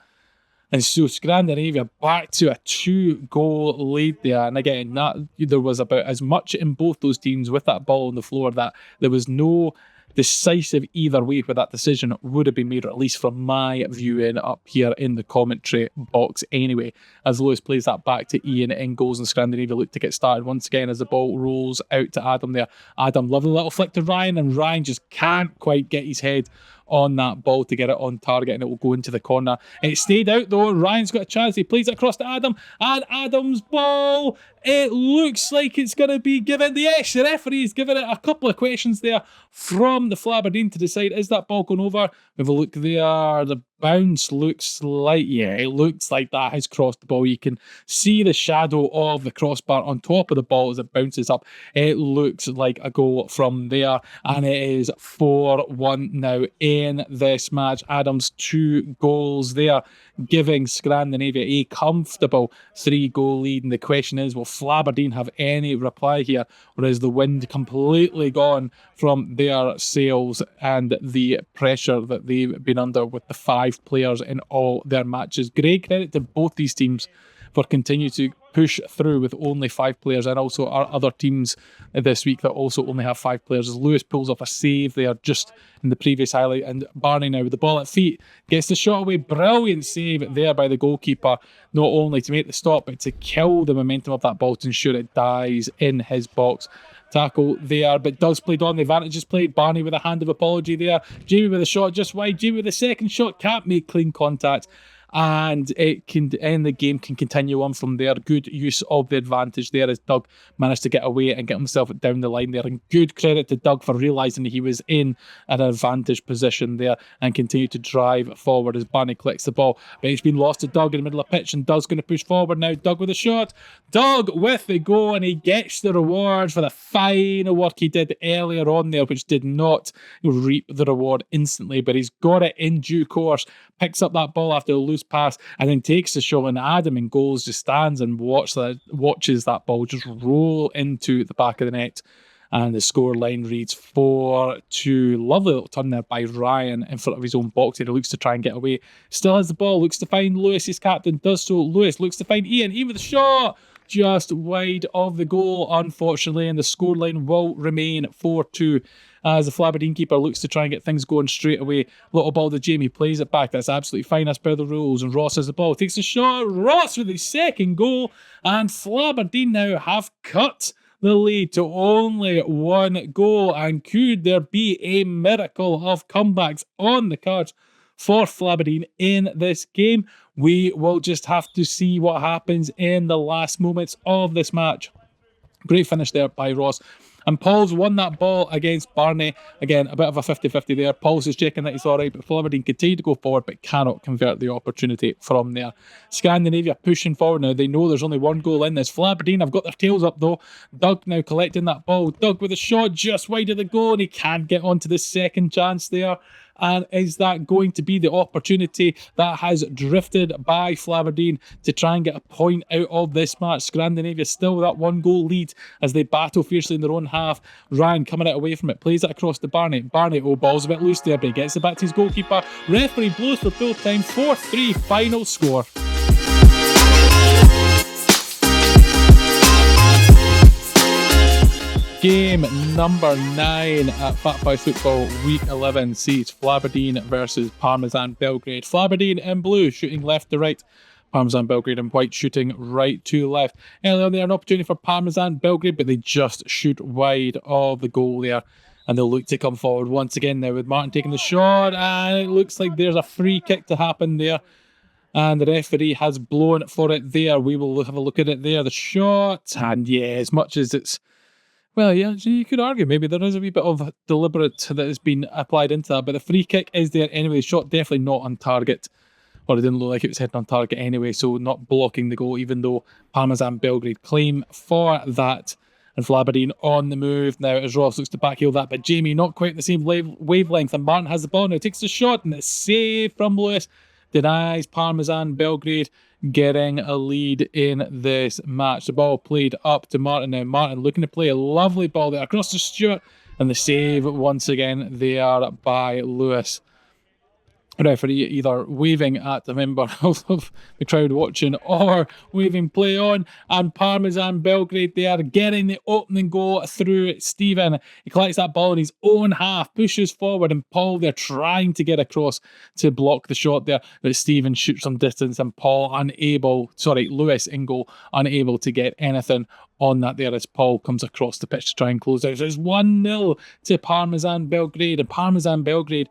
And so Scrandinavia back to a 2-goal lead there. And again, there was about as much in both those teams with that ball on the floor that there was no decisive either way where that decision would have been made, or at least from my viewing up here in the commentary box anyway, as Lewis plays that back to Ian in goals, and Scandinavia look to get started once again as the ball rolls out to Adam there. Adam, lovely little flick to Ryan, and Ryan just can't quite get his head on that ball to get it on target, and it will go into the corner. It stayed out though. Ryan's got a chance. He plays it across to Adam, and Adam's ball, it looks like it's going to be given. The referee's given it a couple of questions there from the Flaberdeen to decide, is that ball going over? We have a look there. The bounce looks like, it looks like that has crossed the ball. You can see the shadow of the crossbar on top of the ball as it bounces up. It looks like a goal from there, and it is 4-1 now in this match. Adams 2 goals there, giving Scrandinavia a comfortable 3-goal lead. And the question is, will Flaberdeen have any reply here, or is the wind completely gone from their sails and the pressure that they've been under with the 5 players in all their matches? Great credit to both these teams for continuing to push through with only 5 players, and also our other teams this week that also only have 5 players, as Lewis pulls off a save there just in the previous highlight, and Barney now with the ball at feet gets the shot away. Brilliant save there by the goalkeeper, not only to make the stop but to kill the momentum of that ball to ensure it dies in his box. Tackle there, but does played on. The advantage is played. Barney with a hand of apology there. Jamie with a shot just wide. Jamie with the second shot, can't make clean contact, and it can end the game, can continue on from there. Good use of the advantage there as Doug managed to get away and get himself down the line there, and good credit to Doug for realising he was in an advantage position there and continue to drive forward as Barney collects the ball, but it's been lost to Doug in the middle of pitch, and Doug's going to push forward now. Doug with a shot, Doug with the goal, and he gets the reward for the fine work he did earlier on there, which did not reap the reward instantly, but he's got it in due course. Picks up that ball after a loose pass and then takes the shot, and Adam in goals just stands and watches that ball just roll into the back of the net, and the score line reads 4-2. Lovely little turn there by Ryan in front of his own box. He looks to try and get away, still has the ball, looks to find Lewis, his captain, does so. Lewis looks to find Ian with the shot, just wide of the goal unfortunately, and the scoreline will remain 4-2 as the Flaberdeen keeper looks to try and get things going straight away. Little ball to Jamie, plays it back, that's absolutely fine as per the rules, and Ross has the ball, takes a shot, Ross with his second goal, and Flaberdeen now have cut the lead to only 1 goal, and could there be a miracle of comebacks on the cards for Flaberdeen in this game? We will just have to see what happens in the last moments of this match. Great finish there by Ross. And Paul's won that ball against Barney. Again, a bit of a 50-50 there. Paul's is checking that he's all right, but Flaberdeen continue to go forward but cannot convert the opportunity from there. Scandinavia pushing forward now. They know there's only 1 goal in this. Flaberdeen have got their tails up though. Doug now collecting that ball. Doug with a shot just wide of the goal, and he can't get onto the second chance there. And is that going to be the opportunity that has drifted by Flaberdeen to try and get a point out of this match? Scrandinavia still with that 1 goal lead as they battle fiercely in their own half. Ryan coming out away from it, plays it across to Barney. Barney, ball's a bit loose there, but he gets it back to his goalkeeper. Referee blows for full time. 4-3 final score. Game number 9 at Fatburn Football Week 11 sees Flaberdeen versus Parmesan Belgrade. Flaberdeen in blue shooting left to right. Parmesan Belgrade in white shooting right to left. Earlier there, an opportunity for Parmesan Belgrade, but they just shoot wide of the goal there. And they'll look to come forward once again now with Martin taking the shot. And it looks like there's a free kick to happen there. And the referee has blown for it there. We will have a look at it there. The shot. And yeah, as much as it's... Well, yeah, you could argue maybe there is a wee bit of deliberate that has been applied into that, but the free kick is there anyway. The shot definitely not on target, or it didn't look like it was heading on target anyway, so not blocking the goal, even though Parmesan Belgrade claim for that. And Flaberdeen on the move now as Ross looks to backheel that, but Jamie not quite the same wavelength, and Martin has the ball now, takes the shot, and it's saved from Lewis. Denies Parmesan Belgrade getting a lead in this match. The ball played up to Martin now. Martin looking to play a lovely ball there across to Stewart, and the save once again there by Lewis. Referee either waving at a member of the crowd watching or waving play on, and Parmesan Belgrade they are getting the opening goal through Stephen. He collects that ball in his own half, pushes forward, and Paul they're trying to get across to block the shot there, but Stephen shoots some distance, and Lewis in goal, unable to get anything on that there as Paul comes across the pitch to try and close out. So it's 1-0 to Parmesan Belgrade, and Parmesan Belgrade,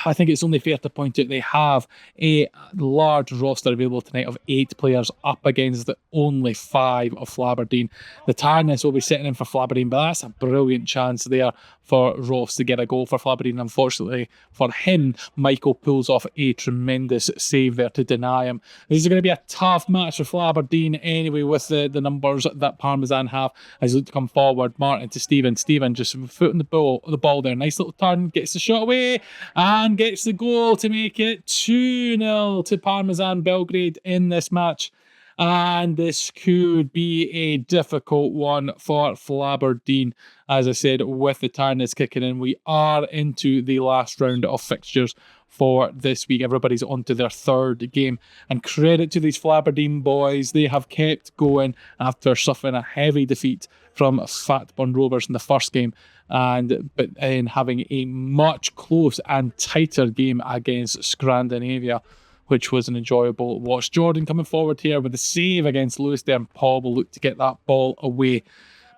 I think it's only fair to point out they have a large roster available tonight of 8 players up against the only 5 of Flaberdeen. The tiredness will be setting in for Flaberdeen, but that's a brilliant chance there for Ross to get a goal for Flaberdeen. Unfortunately for him, Michael pulls off a tremendous save there to deny him. This is going to be a tough match for Flaberdeen anyway with the numbers that Parmesan have as they look to come forward. Martin to Stephen. Stephen just footing the ball there. Nice little turn, gets the shot away and gets the goal to make it 2-0 to Parmesan Belgrade in this match. And this could be a difficult one for Flaberdeen. As I said, with the tiredness kicking in, we are into the last round of fixtures for this week. Everybody's on to their third game. And credit to these Flaberdeen boys. They have kept going after suffering a heavy defeat from Fatburn Rovers in the first game, but in having a much close and tighter game against Scrandinavia, which was an enjoyable watch. Jordan coming forward here with a save against Lewis there, and Paul will look to get that ball away.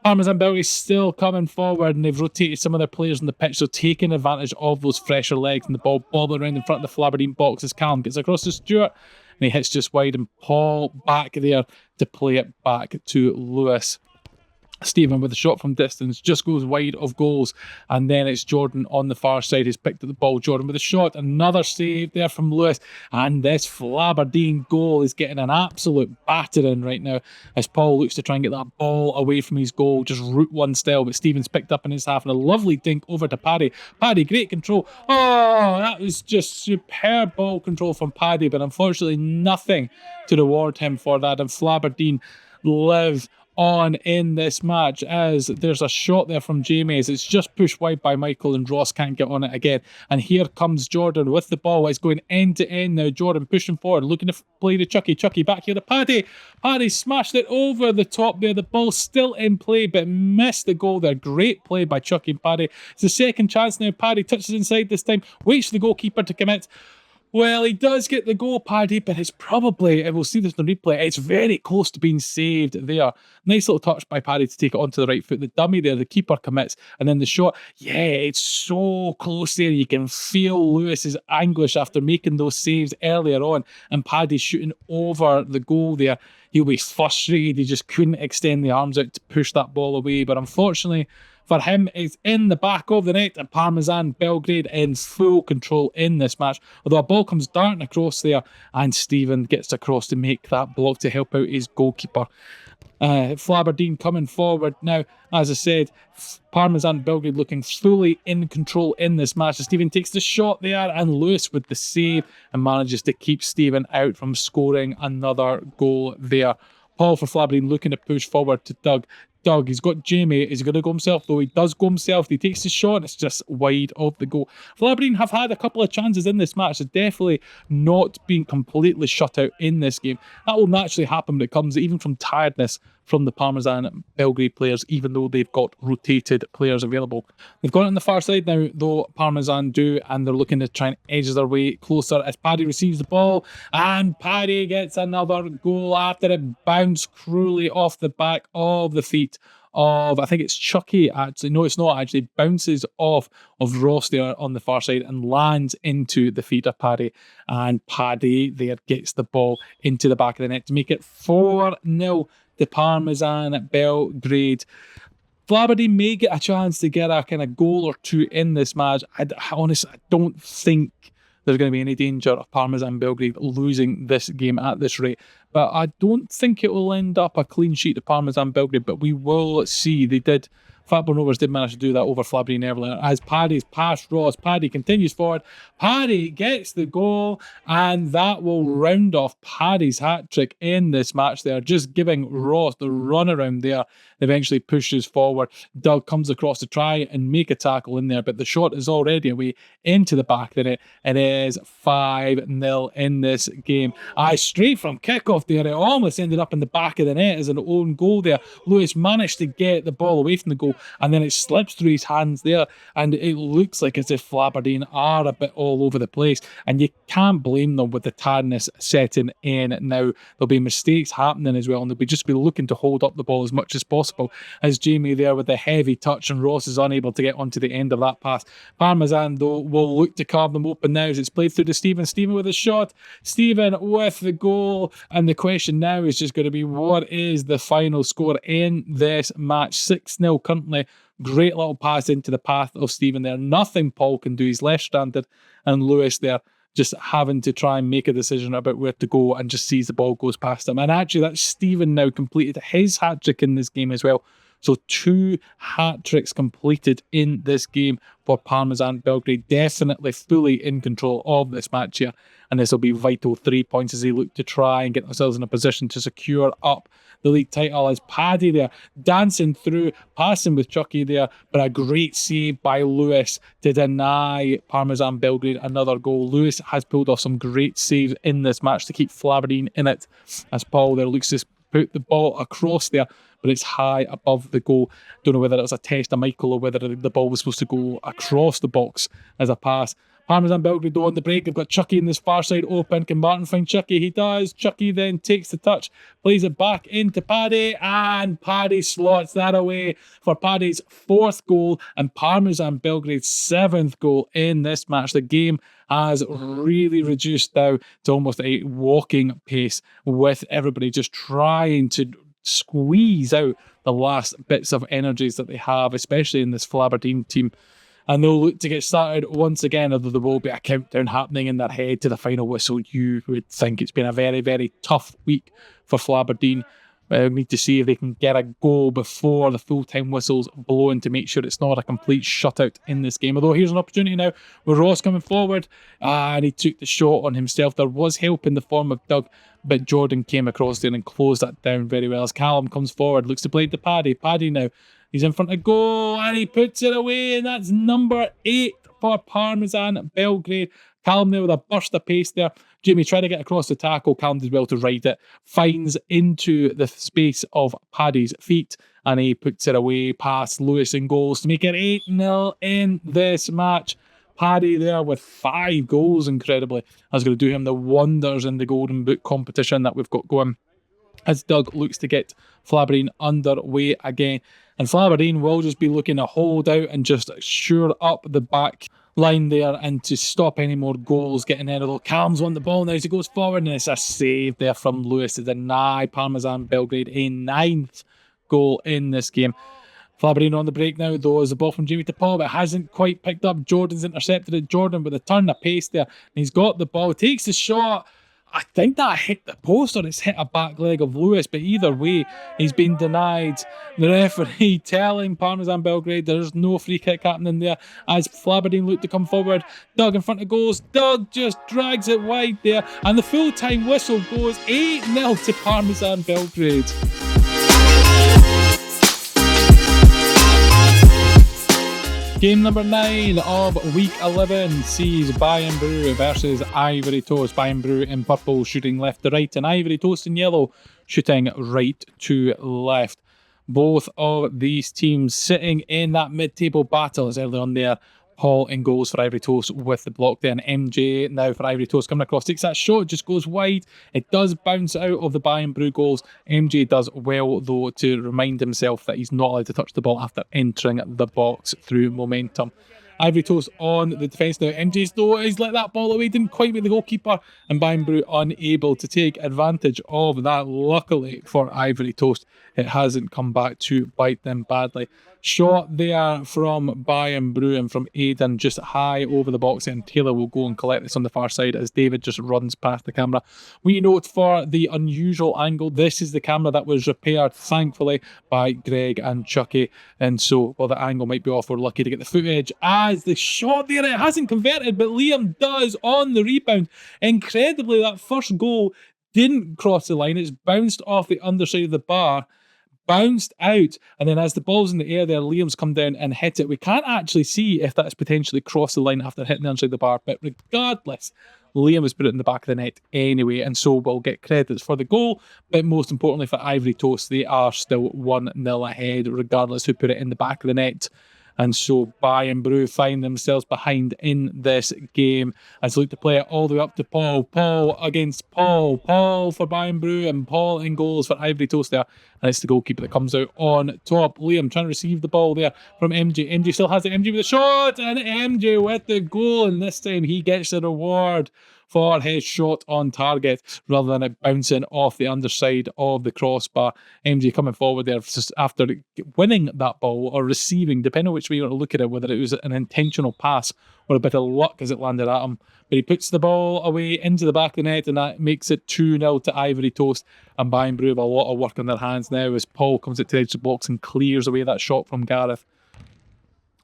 Parmesan Belgrade still coming forward, and they've rotated some of their players on the pitch, so taking advantage of those fresher legs, and the ball bobbling around in front of the Flaberdeen box as Callum gets across to Stewart, and he hits just wide, and Paul back there to play it back to Lewis. Stephen with a shot from distance just goes wide of goals, and then it's Jordan on the far side who's picked up the ball. Jordan with a shot, another save there from Lewis, and this Flaberdeen goal is getting an absolute battering right now as Paul looks to try and get that ball away from his goal, just route one style, but Stephen's picked up in his half, and a lovely dink over to Paddy. Paddy, great control. Oh, that was just superb ball control from Paddy, but unfortunately nothing to reward him for that, and Flaberdeen live on in this match as there's a shot there from Jamie as it's just pushed wide by Michael and Ross can't get on it again, and here comes Jordan with the ball. It's going end to end now. Jordan pushing forward, looking to play to Chucky back here to Paddy. Paddy smashed it over the top there. The ball still in play but missed the goal there. Great play by Chucky and Paddy. It's a second chance now. Paddy touches inside this time, waits for the goalkeeper to commit. Well, he does get the goal, Paddy, but it's probably, and we'll see this in the replay, it's very close to being saved there. Nice little touch by Paddy to take it onto the right foot. The dummy there, the keeper commits, and then the shot, yeah, it's so close there. You can feel Lewis's anguish after making those saves earlier on, and Paddy shooting over the goal there. He'll be frustrated. He just couldn't extend the arms out to push that ball away, but unfortunately, for him, it's in the back of the net, and Parmesan Belgrade in full control in this match. Although a ball comes darting across there, and Stephen gets across to make that block to help out his goalkeeper. Flaberdeen coming forward now. As I said, Parmesan Belgrade looking fully in control in this match. Stephen takes the shot there, and Lewis with the save and manages to keep Stephen out from scoring another goal there. Paul for Flaberdeen looking to push forward to Doug. He's got Jamie. Is he going to go himself? Though he does go himself. He takes the shot and it's just wide of the goal. Flaberdeen have had a couple of chances in this match. It's definitely not been completely shut out in this game. That will naturally happen when it comes even from tiredness from the Parmesan Belgrade players, even though they've got rotated players available. They've got it on the far side now, though, Parmesan do, and they're looking to try and edge their way closer as Paddy receives the ball, and Paddy gets another goal after it bounced cruelly off the back of the feet of, I think it's Chucky actually. No, it's not actually. Bounces off of Ross there on the far side and lands into the feet of Paddy. And Paddy there gets the ball into the back of the net to make it 4-0 to Parmesan Belgrade. Flaberdeen may get a chance to get a kind of goal or two in this match. I honestly don't think there's going to be any danger of Parmesan Belgrade losing this game at this rate. But I don't think it will end up a clean sheet to Parmesan Belgrade, but we will see. Fatburn Rovers did manage to do that over Flaberdeen earlier. As Paddy's past Ross, Paddy continues forward. Paddy gets the goal, and that will round off Paddy's hat-trick in this match there, just giving Ross the runaround there. Eventually pushes forward. Doug comes across to try and make a tackle in there, but the shot is already away into the back of the net. It is 5-0 in this game. Straight from kickoff there, it almost ended up in the back of the net as an own goal there. Lewis managed to get the ball away from the goal, and then it slips through his hands there, and it looks like as if Flaberdeen are a bit all over the place, and you can't blame them with the tiredness setting in now. There'll be mistakes happening as well, and they'll just be looking to hold up the ball as much as possible, as Jamie there with the heavy touch, and Ross is unable to get onto the end of that pass. Parmesan, though, will look to carve them open now as it's played through to Stephen. Stephen with a shot. Stephen with the goal, and the question now is just going to be, what is the final score in this match? 6-0 currently. Great little pass into the path of Stephen there. Nothing Paul can do. He's left-handed, and Lewis there just having to try and make a decision about where to go, and just sees the ball goes past him. And actually, that's Stephen now completed his hat-trick in this game as well. So 2 hat-tricks completed in this game for Parmesan Belgrade, definitely fully in control of this match here. And this will be vital 3 points as they look to try and get themselves in a position to secure up the league title. As Paddy there dancing through, passing with Chucky there, but a great save by Lewis to deny Parmesan Belgrade another goal. Lewis has pulled off some great saves in this match to keep Flaberdeen in it, as Paul there looks to put the ball across there, but it's high above the goal. Don't know whether it was a test of Michael or whether the ball was supposed to go across the box as a pass. Parmesan Belgrade though on the break. They've got Chucky in this far side open. Can Martin find Chucky? He does. Chucky then takes the touch, plays it back into Paddy, and Paddy slots that away for Paddy's 4th goal and Parmesan Belgrade's 7th goal in this match. The game has really reduced now to almost a walking pace, with everybody just trying to squeeze out the last bits of energies that they have, especially in this Flaberdeen team. And they'll look to get started once again, although there will be a countdown happening in their head to the final whistle. You would think it's been a very, very tough week for Flaberdeen. We need to see if they can get a goal before the full-time whistle's blown to make sure it's not a complete shutout in this game. Although here's an opportunity now with Ross coming forward, and he took the shot on himself. There was help in the form of Doug, but Jordan came across there and closed that down very well. As Callum comes forward, looks to play to Paddy. Paddy now, he's in front of goal and he puts it away, and that's number 8 for Parmesan Belgrade. Callum there with a burst of pace there. Jimmy tried to get across the tackle. Callum did well to right it. Finds into the space of Paddy's feet and he puts it away past Lewis in goals to make it 8-0 in this match. Paddy there with 5 goals, incredibly. That's going to do him the wonders in the Golden Boot competition that we've got going, as Doug looks to get Flaberdeen underway again. And Flaberdeen will just be looking to hold out and just shore up the back line there and to stop any more goals getting in. Although Callum's won the ball now as he goes forward, and it's a save there from Lewis to deny Parmesan Belgrade a 9th goal in this game. Flaberdeen on the break now though, as the ball from Jamie to Paul, but it hasn't quite picked up. Jordan's intercepted it. Jordan with a turn of pace there, and he's got the ball, takes the shot. I think that hit the post or it's hit a back leg of Lewis, but either way, he's been denied. The referee telling Parmesan Belgrade there's no free kick happening there as Flaberdeen look to come forward. Doug in front of goals. Doug just drags it wide there, and the full-time whistle goes 8-0 to Parmesan Belgrade. Game number 9 of week 11 sees Bayern Bru versus Ivory Toast. Bayern Bru in purple shooting left to right, and Ivory Toast in yellow shooting right to left. Both of these teams sitting in that mid-table battle as early on there. Paul in goals for Ivory Toast with the block there, and MJ now for Ivory Toast coming across, takes that shot, just goes wide. It does bounce out of the Bayern Bru goals. MJ does well though to remind himself that he's not allowed to touch the ball after entering the box through momentum. Ivory Toast on the defence now. MJ's though, he's let that ball away, didn't quite make the goalkeeper, and Bayern Bru unable to take advantage of that. Luckily for Ivory Toast, it hasn't come back to bite them badly. Shot there from Bayern Bru and from Aidan just high over the box, and Taylor will go and collect this on the far side as David just runs past the camera. We note for the unusual angle, this is the camera that was repaired thankfully by Greg and Chucky, and so while the angle might be off, we're lucky to get the footage as the shot there, it hasn't converted, but Liam does on the rebound. Incredibly, that first goal didn't cross the line. It's bounced off the underside of the bar, bounced out, and then as the ball's in the air there, Liam's come down and hit it. We can't actually see if that's potentially crossed the line after hitting the underside of the bar, but regardless, Liam has put it in the back of the net anyway, and so we'll get credits for the goal, but most importantly for Ivory Toast, they are still 1-0 ahead regardless who put it in the back of the net. And so Bayern Bru find themselves behind in this game as they look to play it all the way up to Paul. Paul against Paul. Paul for Bayern Bru and Paul in goals for Ivory Toast there. And it's the goalkeeper that comes out on top. Liam trying to receive the ball there from MJ. MJ still has it. MJ with a shot, and MJ with the goal. And this time he gets the reward for his shot on target rather than it bouncing off the underside of the crossbar. MJ coming forward there after winning that ball or receiving, depending on which way you want to look at it, whether it was an intentional pass or a bit of luck as it landed at him. But he puts the ball away into the back of the net, and that makes it 2-0 to Ivory Toast. And Bayern Bru have a lot of work on their hands now as Paul comes out to the edge of the box and clears away that shot from Gareth.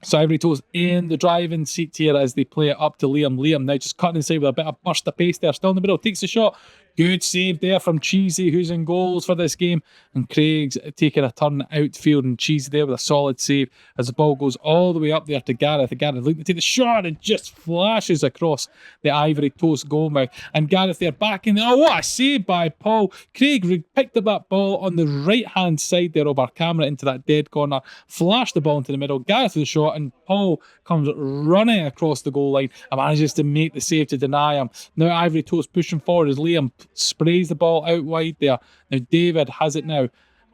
So Ivory Toast in the driving seat here as they play it up to Liam. Liam now just cutting inside with a bit of burst of pace there. Still in the middle, takes the shot. Good save there from Cheesy, who's in goals for this game. And Craig's taking a turn outfield, and Cheesy there with a solid save as the ball goes all the way up there to Gareth. And Gareth looking to take the shot and just flashes across the Ivory Toast goal mouth. And Gareth there back in there. Oh, what a save by Paul. Craig picked up that ball on the right-hand side there of our camera into that dead corner. Flashed the ball into the middle. Gareth with the shot, and Paul comes running across the goal line and manages to make the save to deny him. Now Ivory Toast pushing forward as Liam sprays the ball out wide there. Now David has it now.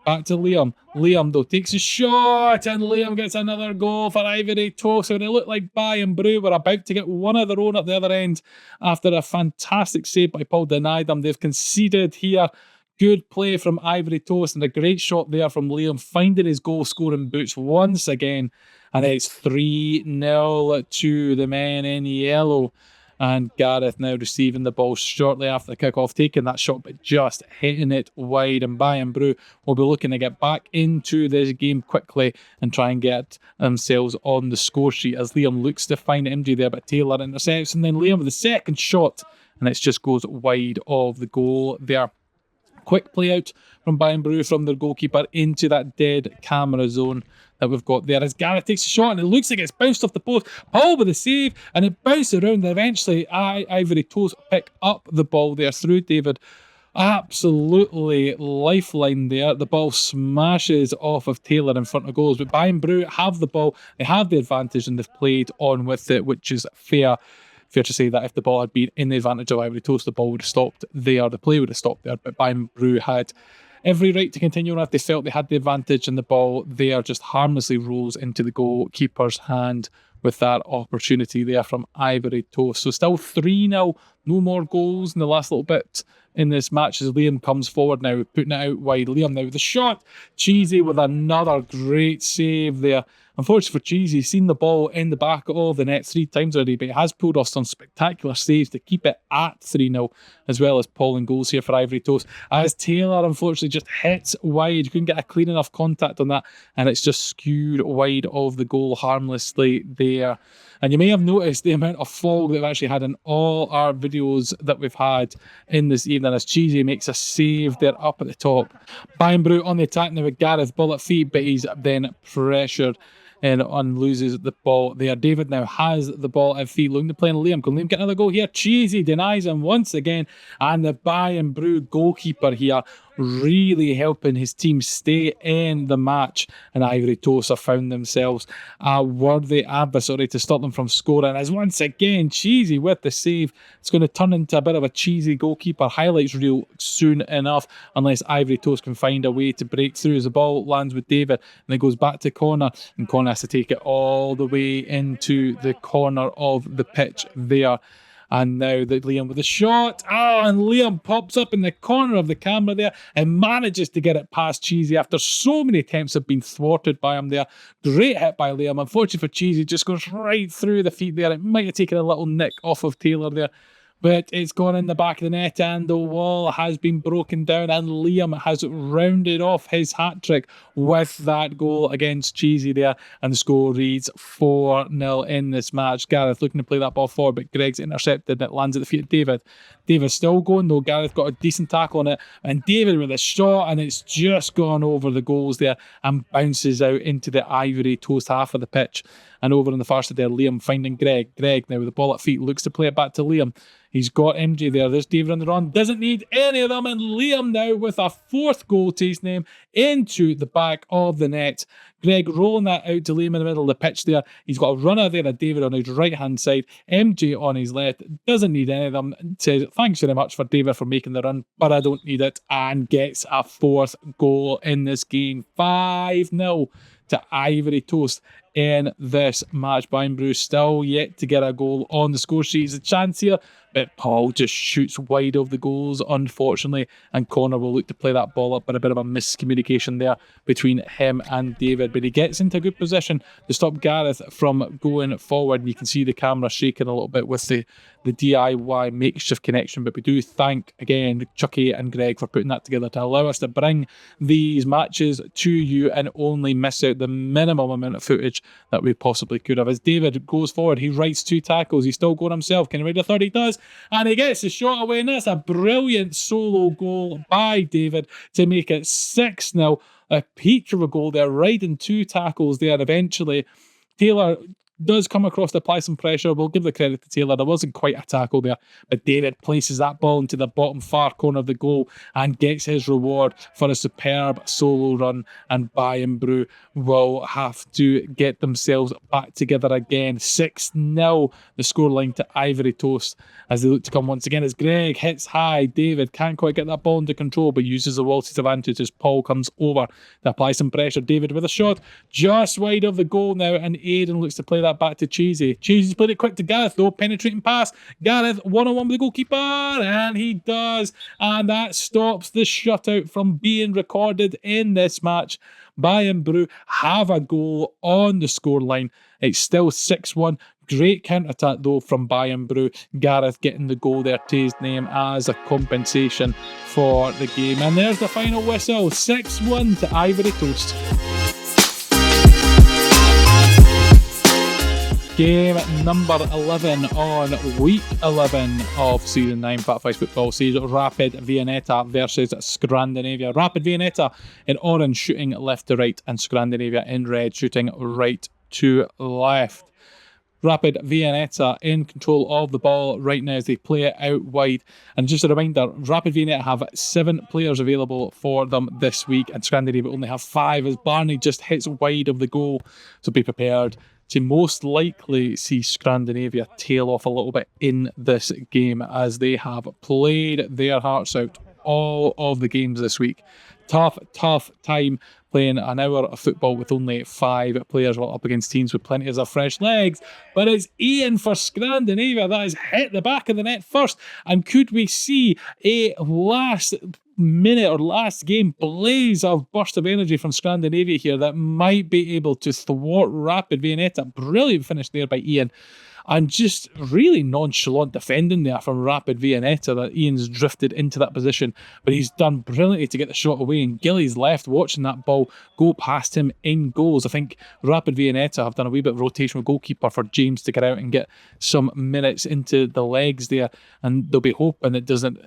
Back to Liam. Liam, though, takes a shot, and Liam gets another goal for Ivory Toast. So they look like Bayern Bru were about to get one of their own at the other end after a fantastic save by Paul denied them. They've conceded here. Good play from Ivory Toast and a great shot there from Liam, finding his goal-scoring boots once again. And it's 3-0 to the men in yellow. And Gareth now receiving the ball shortly after the kick-off, taking that shot but just hitting it wide. And Bayern Bru will be looking to get back into this game quickly and try and get themselves on the score sheet as Liam looks to find MJ there, but Taylor intercepts, and then Liam with the second shot, and it just goes wide of the goal there. Quick play out from Bayern Bru from their goalkeeper into that dead camera zone that we've got there as Gareth takes a shot, and it looks like it's bounced off the post. Paul with the save, and it bounced around, and eventually Ivory Toast pick up the ball there through David. Absolutely lifeline there. The ball smashes off of Taylor in front of goals, but Bayern Bru have the ball, they have the advantage, and they've played on with it, which is fair. Fair to say that if the ball had been in the advantage of Ivory Toast, the ball would have stopped there, the play would have stopped there, but Bayern Bru had every right to continue on if they felt they had the advantage, and the ball there just harmlessly rolls into the goalkeeper's hand with that opportunity there from Ivory Toast. So still 3-0, no more goals in the last little bit in this match as Liam comes forward now, putting it out wide. Liam now with the shot. Cheesy with another great save there. Unfortunately for Cheesy, he's seen the ball in the back of the net 3 times already, but he has pulled off some spectacular saves to keep it at 3-0, as well as Paul and goals here for Ivory Toast. As Taylor unfortunately just hits wide, couldn't get a clean enough contact on that, and it's just skewed wide of the goal harmlessly there. And you may have noticed the amount of fog that we've actually had in all our videos that we've had in this evening as Cheesy makes a save there up at the top. Bayern Bru on the attack now with Gareth, ball at feet, but he's then pressured and loses the ball there. David now has the ball at feet, looking to play on Liam. Can Liam get another goal here? Cheesy denies him once again, and the Bayern Bru goalkeeper here really helping his team stay in the match, and Ivory Toast have found themselves a worthy adversary to stop them from scoring. As once again Cheesy with the save, it's going to turn into a bit of a Cheesy goalkeeper highlights reel soon enough, unless Ivory Toast can find a way to break through as the ball lands with David, and it goes back to Connor, and Connor has to take it all the way into the corner of the pitch there. And now that Liam with the shot. And Liam pops up in the corner of the camera there and manages to get it past Cheesy after so many attempts have been thwarted by him there. Great hit by Liam. Unfortunately for Cheesy, just goes right through the feet there. It might have taken a little nick off of Taylor there, but it's gone in the back of the net, and the wall has been broken down, and Liam has rounded off his hat-trick with that goal against Cheesy there, and the score reads 4-0 in this match. Gareth looking to play that ball forward, but Greg's intercepted, and it lands at the feet of David. David's still going though. Gareth got a decent tackle on it, and David with a shot, and it's just gone over the goals there and bounces out into the Ivory Toast half of the pitch. And over on the far side there, Liam finding Greg. Greg now with the ball at feet looks to play it back to Liam. He's got MJ there. There's David on the run. Doesn't need any of them. And Liam now with a 4th goal to his name into the back of the net. Greg rolling that out to Liam in the middle of the pitch there. He's got a runner there, a David on his right-hand side. MJ on his left. Doesn't need any of them. Says, thanks very much for David for making the run, but I don't need it. And gets a 4th goal in this game. 5-0 to Ivory Toast in this match. Bayern Bru still yet to get a goal on the score sheet. It's a chance here, but Paul just shoots wide of the goals, unfortunately, and Connor will look to play that ball up, but a bit of a miscommunication there between him and David. But he gets into a good position to stop Gareth from going forward. You can see the camera shaking a little bit with the DIY makeshift connection, but we do thank again Chucky and Greg for putting that together to allow us to bring these matches to you and only miss out the minimum amount of footage that we possibly could have. As David goes forward, he rights 2 tackles, he's still going himself. Can he ride a third? He does, and he gets the shot away, and that's a brilliant solo goal by David to make it 6-0. A peach of a goal there, riding 2 tackles there. Eventually Taylor does come across to apply some pressure. We'll give the credit to Taylor. There wasn't quite a tackle there, but David places that ball into the bottom far corner of the goal and gets his reward for a superb solo run, and Bayern Bru will have to get themselves back together again. 6-0 the scoreline to Ivory Toast as they look to come once again as Greg hits high. David can't quite get that ball under control, but uses the Walters advantage as Paul comes over to apply some pressure. David with a shot just wide of the goal now, and Aidan looks to play that back to Cheesy. Cheesy's played it quick to Gareth though, penetrating pass. Gareth one-on-one with the goalkeeper, and he does, and that stops the shutout from being recorded in this match. Bayern Bru have a goal on the scoreline. It's still 6-1. Great counter-attack though from Bayern Bru. Gareth getting the goal there to his name as a compensation for the game. And there's the final whistle. 6-1 to Ivory Toast. Game number 11 on week 11 of season 9 Fatburn football sees Rapid Viennetta versus Scrandinavia. Rapid Viennetta in orange shooting left to right, and Scrandinavia in red shooting right to left. Rapid Viennetta in control of the ball right now as they play it out wide. And just a reminder, Rapid Viennetta have 7 players available for them this week, and Scrandinavia only have 5 as Barney just hits wide of the goal. So be prepared to most likely see Scrandinavia tail off a little bit in this game, as they have played their hearts out all of the games this week. Tough time playing an hour of football with only 5 players while up against teams with plenty of fresh legs. But it's Ian for Scrandinavia that has hit the back of the net first. And could we see a last minute or last game blaze of burst of energy from Scrandinavia here that might be able to thwart Rapid Viennetta? Brilliant finish there by Ian. And just really nonchalant defending there from Rapid Viennetta, that Ian's drifted into that position, but he's done brilliantly to get the shot away, and Gilly's left watching that ball go past him in goals. I think Rapid Viennetta have done a wee bit of rotation with goalkeeper for James to get out and get some minutes into the legs there, and they'll be hoping it doesn't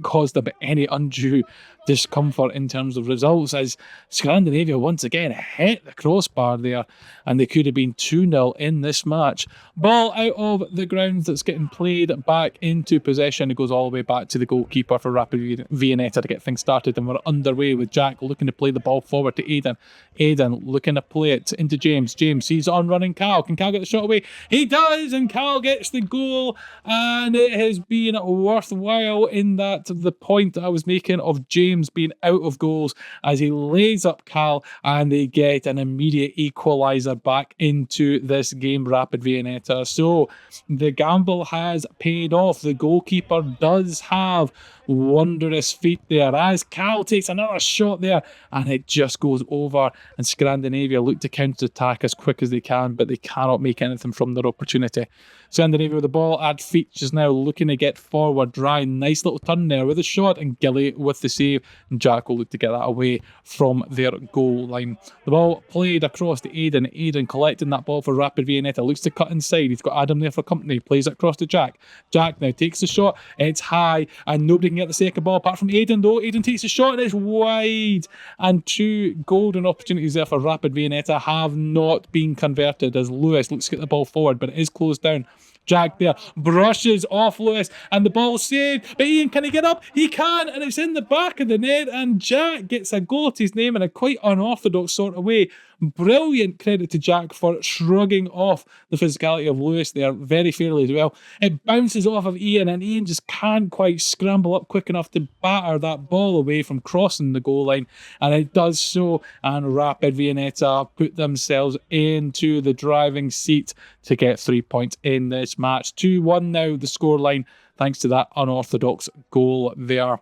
cause them any undue discomfort in terms of results, as Scandinavia once again hit the crossbar there, and they could have been 2-0 in this match. Ball out of the grounds that's getting played back into possession. It goes all the way back to the goalkeeper for Rapid Viennetta to get things started, and we're underway with Jack looking to play the ball forward to Aidan. Aidan looking to play it into James. James sees it on running Cal. Can Cal get the shot away? He does, and Cal gets the goal, and it has been worthwhile in that the point that I was making of James being out of goals as he lays up Cal, and they get an immediate equaliser back into this game, Rapid Viennetta. So the gamble has paid off. The goalkeeper does have wondrous feet there as Cal takes another shot there, and it just goes over, and Scandinavia look to counter-attack as quick as they can, but they cannot make anything from their opportunity. Scandinavia with the ball at feet just now looking to get forward. Dry, nice little turn there with a shot, and Gilly with the save, and Jack will look to get that away from their goal line. The ball played across to Aidan. Aidan collecting that ball for Rapid Viennetta, looks to cut inside. He's got Adam there for company, plays it across to Jack. Jack now takes the shot, it's high, and nobody can get the second ball apart from Aidan though. Aidan takes the shot and it's wide, and 2 golden opportunities there for Rapid Viennetta have not been converted as Lewis looks to get the ball forward, but it is closed down. Jack there brushes off Lewis, and the ball's saved. But Ian, can he get up? He can, and it's in the back of the net, and Jack gets a goal to his name in a quite unorthodox sort of way. Brilliant credit to Jack for shrugging off the physicality of Lewis there very fairly as well. It bounces off of Ian, and Ian just can't quite scramble up quick enough to batter that ball away from crossing the goal line, and it does so, and Rapid Viennetta put themselves into the driving seat to get 3 points in this match. 2-1 now the scoreline, thanks to that unorthodox goal there.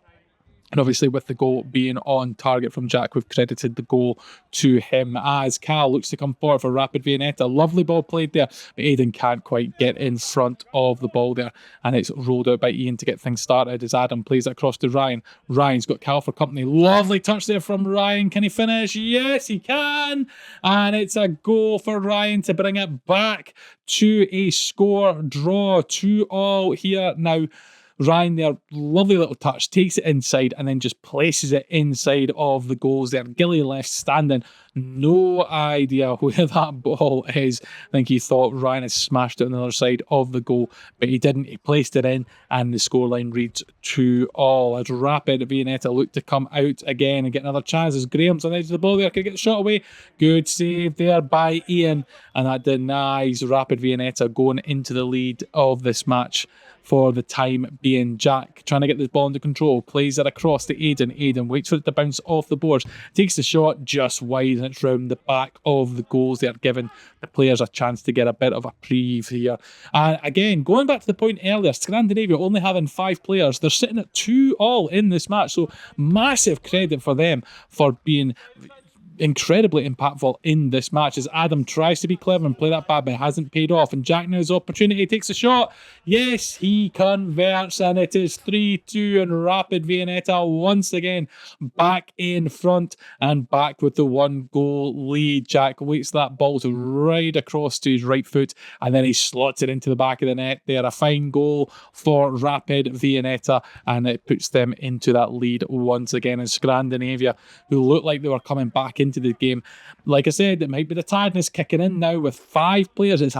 And obviously with the goal being on target from Jack, we've credited the goal to him as Cal looks to come forward for Rapid Viennetta. Lovely ball played there, but Aidan can't quite get in front of the ball there. And it's rolled out by Ian to get things started as Adam plays it across to Ryan. Ryan's got Cal for company. Lovely touch there from Ryan. Can he finish? Yes, he can. And it's a goal for Ryan to bring it back to a score draw. 2-2 here now. Ryan there, lovely little touch, takes it inside and then just places it inside of the goals there. Gilly left standing, no idea where that ball is. I think he thought Ryan had smashed it on the other side of the goal, but he didn't. He placed it in and the scoreline reads 2-2 as Rapid Viennetta look to come out again and get another chance as Graham's on the edge of the ball there, could get the shot away. Good save there by Ian, and that denies Rapid Viennetta going into the lead of this match for the time being. Jack trying to get the ball under control, plays it across to Aidan. Aidan waits for it to bounce off the boards, takes the shot just wide, and it's round the back of the goals there, giving the players a chance to get a bit of a preview here. And again, going back to the point earlier, Scrandinavia only having 5 players, they're sitting at 2-2 in this match, so massive credit for them for being incredibly impactful in this match as Adam tries to be clever and play that bad, but it hasn't paid off. And Jack now has opportunity, takes a shot. Yes, he converts, and it is 3-2, and Rapid Viennetta once again back in front and back with the 1-goal lead. Jack waits that ball to ride across to his right foot, and then he slots it into the back of the net there. A fine goal for Rapid Viennetta, and it puts them into that lead once again. And Scrandinavia, who looked like they were coming back into the game, like I said, it might be the tiredness kicking in now with 5 players. It's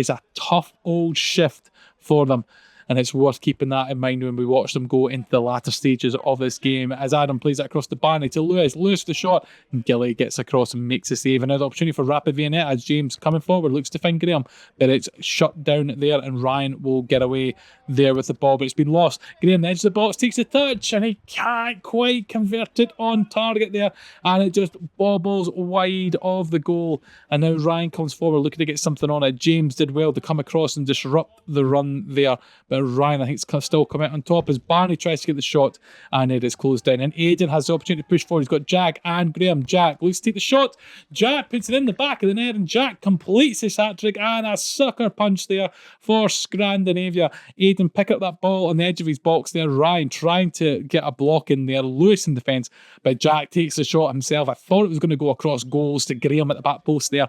a tough old shift for them, and it's worth keeping that in mind when we watch them go into the latter stages of this game. As Adam plays it across the Barney to Lewis, Lewis the shot, and Gilly gets across and makes a save. Another opportunity for Rapid Viennetta as James coming forward looks to find Graham, but it's shut down there, and Ryan will get away there with the ball, but it's been lost. Graham, the edge of the box, takes a touch, and he can't quite convert it on target there, and it just bobbles wide of the goal. And now Ryan comes forward looking to get something on it. James did well to come across and disrupt the run there, but Ryan, I think, is still coming out on top as Barney tries to get the shot, and it is closed down. And Aidan has the opportunity to push forward. He's got Jack and Graham. Jack looks to take the shot. Jack puts it in the back of the net, and Jack completes his hat-trick, and a sucker punch there for Scrandinavia. Aidan pick up that ball on the edge of his box there. Ryan trying to get a block in there. Lewis in defence, but Jack takes the shot himself. I thought it was going to go across goals to Graham at the back post there,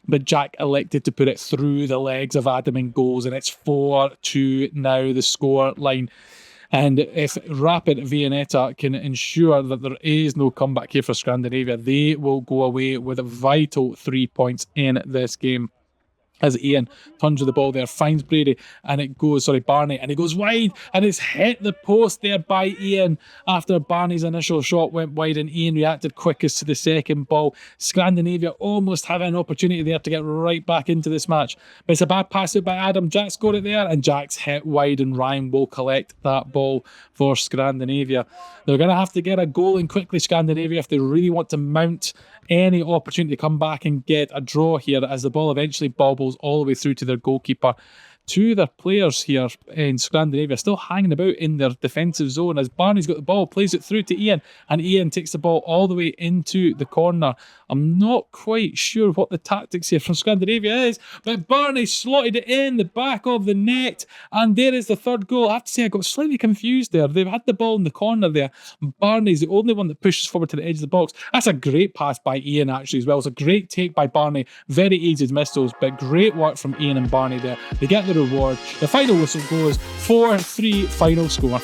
but Jack elected to put it through the legs of Adam in goals, and it's 4-2 now, the score line. And if Rapid Viennetta can ensure that there is no comeback here for Scandinavia, they will go away with a vital 3 points in this game. As Ian turns with the ball there, finds Brady, and it goes, Barney, and it goes wide, and it's hit the post there by Ian after Barney's initial shot went wide, and Ian reacted quickest to the second ball. Scrandinavia almost have an opportunity there to get right back into this match, but it's a bad pass out by Adam. Jack scored it there, and Jack's hit wide, and Ryan will collect that ball for Scrandinavia. They're going to have to get a goal in quickly, Scandinavia, if they really want to mount any opportunity to come back and get a draw here, as the ball eventually bobbles all the way through to their goalkeeper. 2 of their players here in Scandinavia still hanging about in their defensive zone as Barney's got the ball, plays it through to Ian, and Ian takes the ball all the way into the corner. I'm not quite sure what the tactics here from Scandinavia is, but Barney slotted it in the back of the net, and there is the 3rd goal. I have to say I got slightly confused there. They've had the ball in the corner there. Barney's the only one that pushes forward to the edge of the box. That's a great pass by Ian actually as well. It's a great take by Barney. Very easy to miss those, but great work from Ian and Barney there. They get the reward. The final whistle goes 4-3 final score.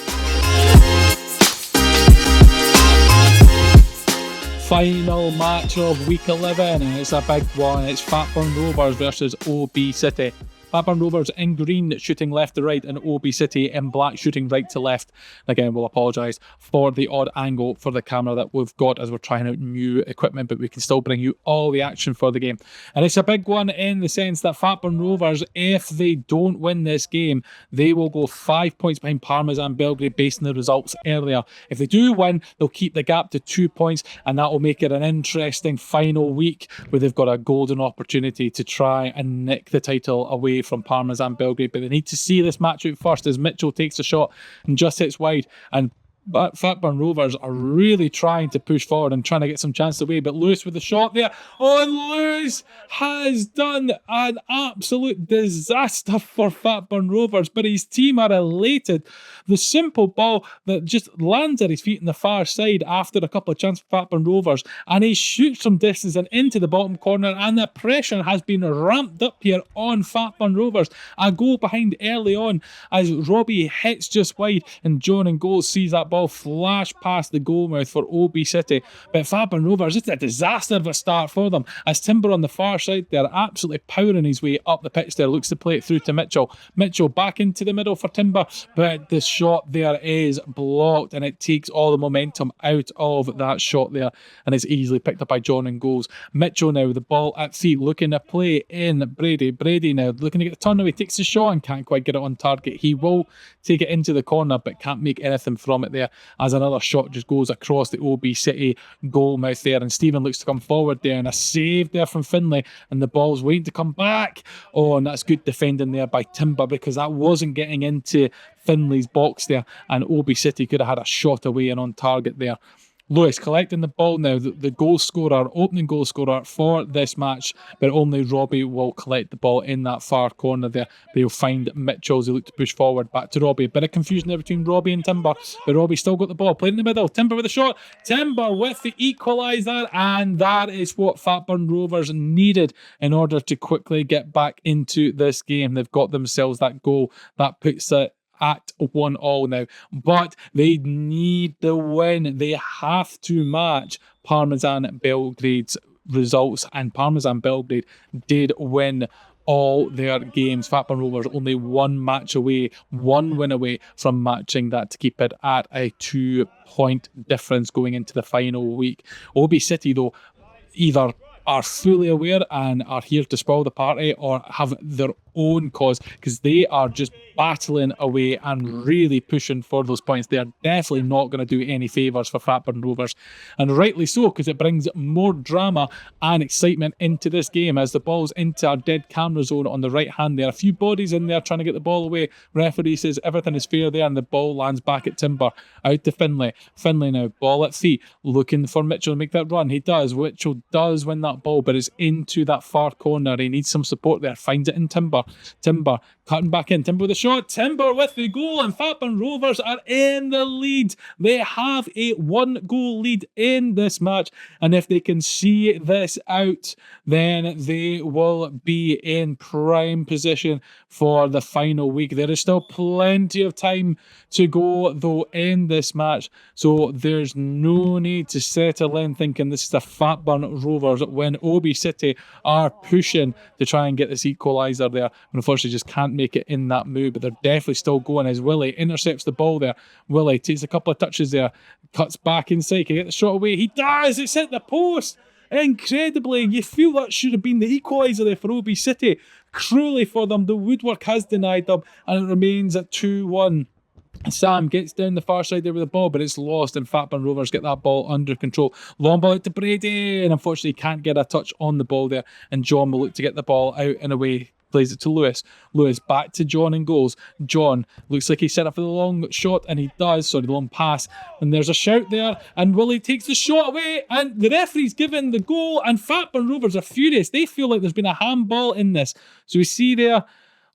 Final match of week 11, and it's a big one. It's Fatburn Rovers versus O.B City. Fatburn Rovers in green shooting left to right, and O.B City in black shooting right to left. Again, we'll apologise for the odd angle for the camera that we've got as we're trying out new equipment, but we can still bring you all the action for the game. And it's a big one in the sense that Fatburn Rovers, if they don't win this game, they will go 5 points behind Parmesan Belgrade based on the results earlier. If they do win, they'll keep the gap to 2 points, and that will make it an interesting final week where they've got a golden opportunity to try and nick the title away from Parmesan Belgrade. But they need to see this match out first as Mitchell takes a shot and just hits wide, and Fatburn Rovers are really trying to push forward and trying to get some chance away. But Lewis with the shot there. Oh, and Lewis has done an absolute disaster for Fatburn Rovers, but his team are elated. The simple ball that just lands at his feet on the far side after a couple of chances for Fatburn Rovers, and he shoots from distance and into the bottom corner, and the pressure has been ramped up here on Fatburn Rovers. A goal behind early on as Robbie hits just wide, and John in goal sees that ball flash past the goalmouth for O.B City. But Fatburn Rovers, it's a disaster of a start for them as Timber on the far side there absolutely powering his way up the pitch there, looks to play it through to Mitchell. Mitchell back into the middle for Timber, but the shot there is blocked and it takes all the momentum out of that shot there, and it's easily picked up by John in goals. Mitchell now with the ball at feet, looking to play in Brady now looking to get the turn away, takes the shot and can't quite get it on target. He will take it into the corner but can't make anything from it there as another shot just goes across the O.B City goal mouth there, and Stephen looks to come forward there, and a save there from Finlay, and the ball's waiting to come back. Oh, and that's good defending there by Timber, because that wasn't getting into Finlay's box there, and O.B City could have had a shot away and on target there. Lewis collecting the ball now, the goal scorer, opening goal scorer for this match, but only Robbie will collect the ball in that far corner there. They'll find Mitchell as they look to push forward back to Robbie. Bit of confusion there between Robbie and Timber, but Robbie still got the ball, played in the middle. Timber with a shot, Timber with the equaliser, and that is what Fatburn Rovers needed in order to quickly get back into this game. They've got themselves that goal that puts it at 1-1 now, but they need the win. They have to match Parmesan Belgrade's results, and Parmesan Belgrade did win all their games. Fatburn Rovers only one match away, one win away from matching that to keep it at a 2-point difference going into the final week. O.B City though either are fully aware and are here to spoil the party, or have their own cause, because they are just battling away and really pushing for those points. They are definitely not going to do any favours for Fatburn Rovers, and rightly so, because it brings more drama and excitement into this game as the ball's into our dead camera zone on the right hand there. A few bodies in there trying to get the ball away. Referee says everything is fair there, and the ball lands back at Timber. Out to Finlay. Finlay now, ball at feet, looking for Mitchell to make that run. He does. Mitchell does win that ball, but it's into that far corner. He needs some support there. Finds it in Timber. Timber cutting back in. Timber with a shot. Timber with the goal, and Fatburn Rovers are in the lead. They have a 1-goal lead in this match, and if they can see this out, then they will be in prime position for the final week. There is still plenty of time to go though in this match, so there's no need to settle in thinking this is a Fatburn Rovers when O.B City are pushing to try and get this equaliser there. Unfortunately just can't make it in that move, but they're definitely still going as Willie intercepts the ball there. Willie takes a couple of touches there, cuts back inside, can get the shot away. He does! It's hit the post! Incredibly, you feel that should have been the equaliser there for O.B City. Cruelly for them, the woodwork has denied them, and it remains at 2-1. Sam gets down the far side there with the ball, but it's lost, and Fatburn Rovers get that ball under control. Long ball out to Brady, and unfortunately can't get a touch on the ball there, and John will look to get the ball out and away. Plays it to Lewis. Lewis back to John and goals. John looks like he's set up for the long shot, and he does. Sorry, the long pass. And there's a shout there, and Willie takes the shot away, and the referee's given the goal, and Fatburn Rovers are furious. They feel like there's been a handball in this. So we see there,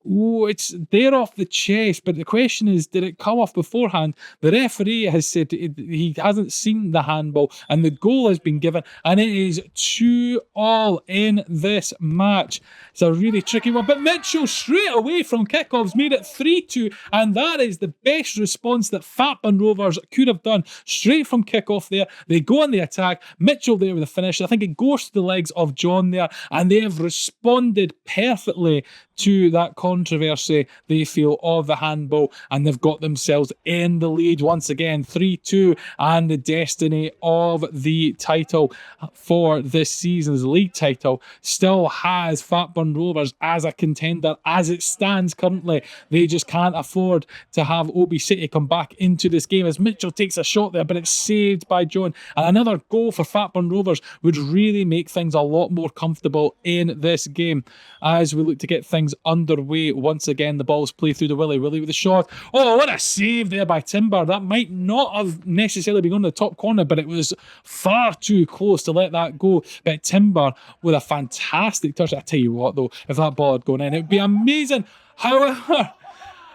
oh, it's there off the chest, but the question is, did it come off beforehand? The referee has said he hasn't seen the handball, and the goal has been given, and it is 2-2 in this match. It's a really tricky one, but Mitchell straight away from kickoffs made it 3-2, and that is the best response that Fatburn Rovers could have done. Straight from kickoff there, they go on the attack. Mitchell there with the finish. I think it goes to the legs of John there, and they have responded perfectly to that controversy they feel of the handball, and they've got themselves in the lead once again, 3-2, and the destiny of the title for this season's league title still has Fatburn Rovers as a contender as it stands currently. They just can't afford to have O.B City come back into this game, as Mitchell takes a shot there, but it's saved by John, and another goal for Fatburn Rovers would really make things a lot more comfortable in this game as we look to get things underway. Once again, the ball's played through to Willie with the shot. Oh, what a save there by Timber. That might not have necessarily been on the top corner, but it was far too close to let that go. But Timber with a fantastic touch. I tell you what though, if that ball had gone in, it would be amazing. However,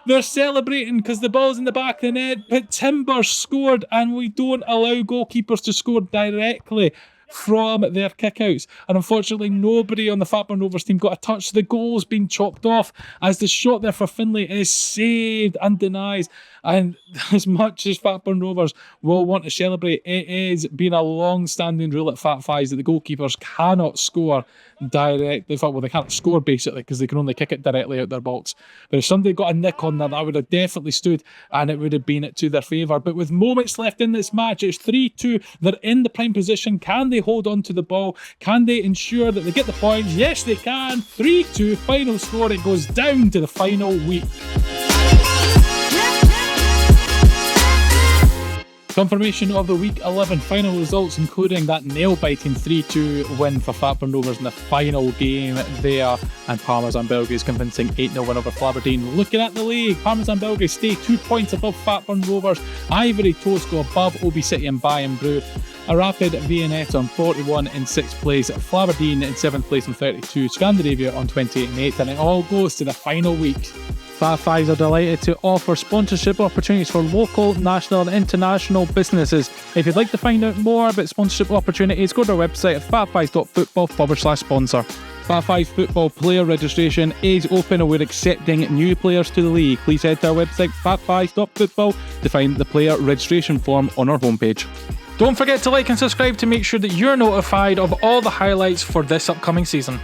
they're celebrating because the ball's in the back of the net, but Timber scored, and we don't allow goalkeepers to score directly from their kickouts. And unfortunately, nobody on the Fatburn Rovers team got a touch. The goal's been chopped off as the shot there for Finlay is saved and denies. And as much as Fatburn Rovers will want to celebrate, it is been a long-standing rule at Fat Fives that the goalkeepers cannot score directly. Well, they can't score basically because they can only kick it directly out their box. But if somebody got a nick on there, that would have definitely stood and it would have been to their favour. But with moments left in this match, it's 3-2. They're in the prime position. Can they hold on to the ball? Can they ensure that they get the points? Yes, they can. 3-2, final score. It goes down to the final week. Confirmation of the Week 11 final results, including that nail-biting 3-2 win for Fatburn Rovers in the final game there, and Parmesan Belgrade's convincing 8-0 win over Flaberdeen. Looking at the league, Parmesan Belgrade stay 2 points above Fatburn Rovers. Ivory Toast go above O.B City and Bayern Bru. A rapid Viennetta on 41 in 6th place, Flaberdeen in 7th place on 32, Scrandinavia on 28 and 8th, and it all goes to the final week. Fat Fives are delighted to offer sponsorship opportunities for local, national and international businesses. If you'd like to find out more about sponsorship opportunities, go to our website at fatfives.football/sponsor. Fat Fives football player registration is open and we're accepting new players to the league. Please head to our website fatfives.football to find the player registration form on our homepage. Don't forget to like and subscribe to make sure that you're notified of all the highlights for this upcoming season.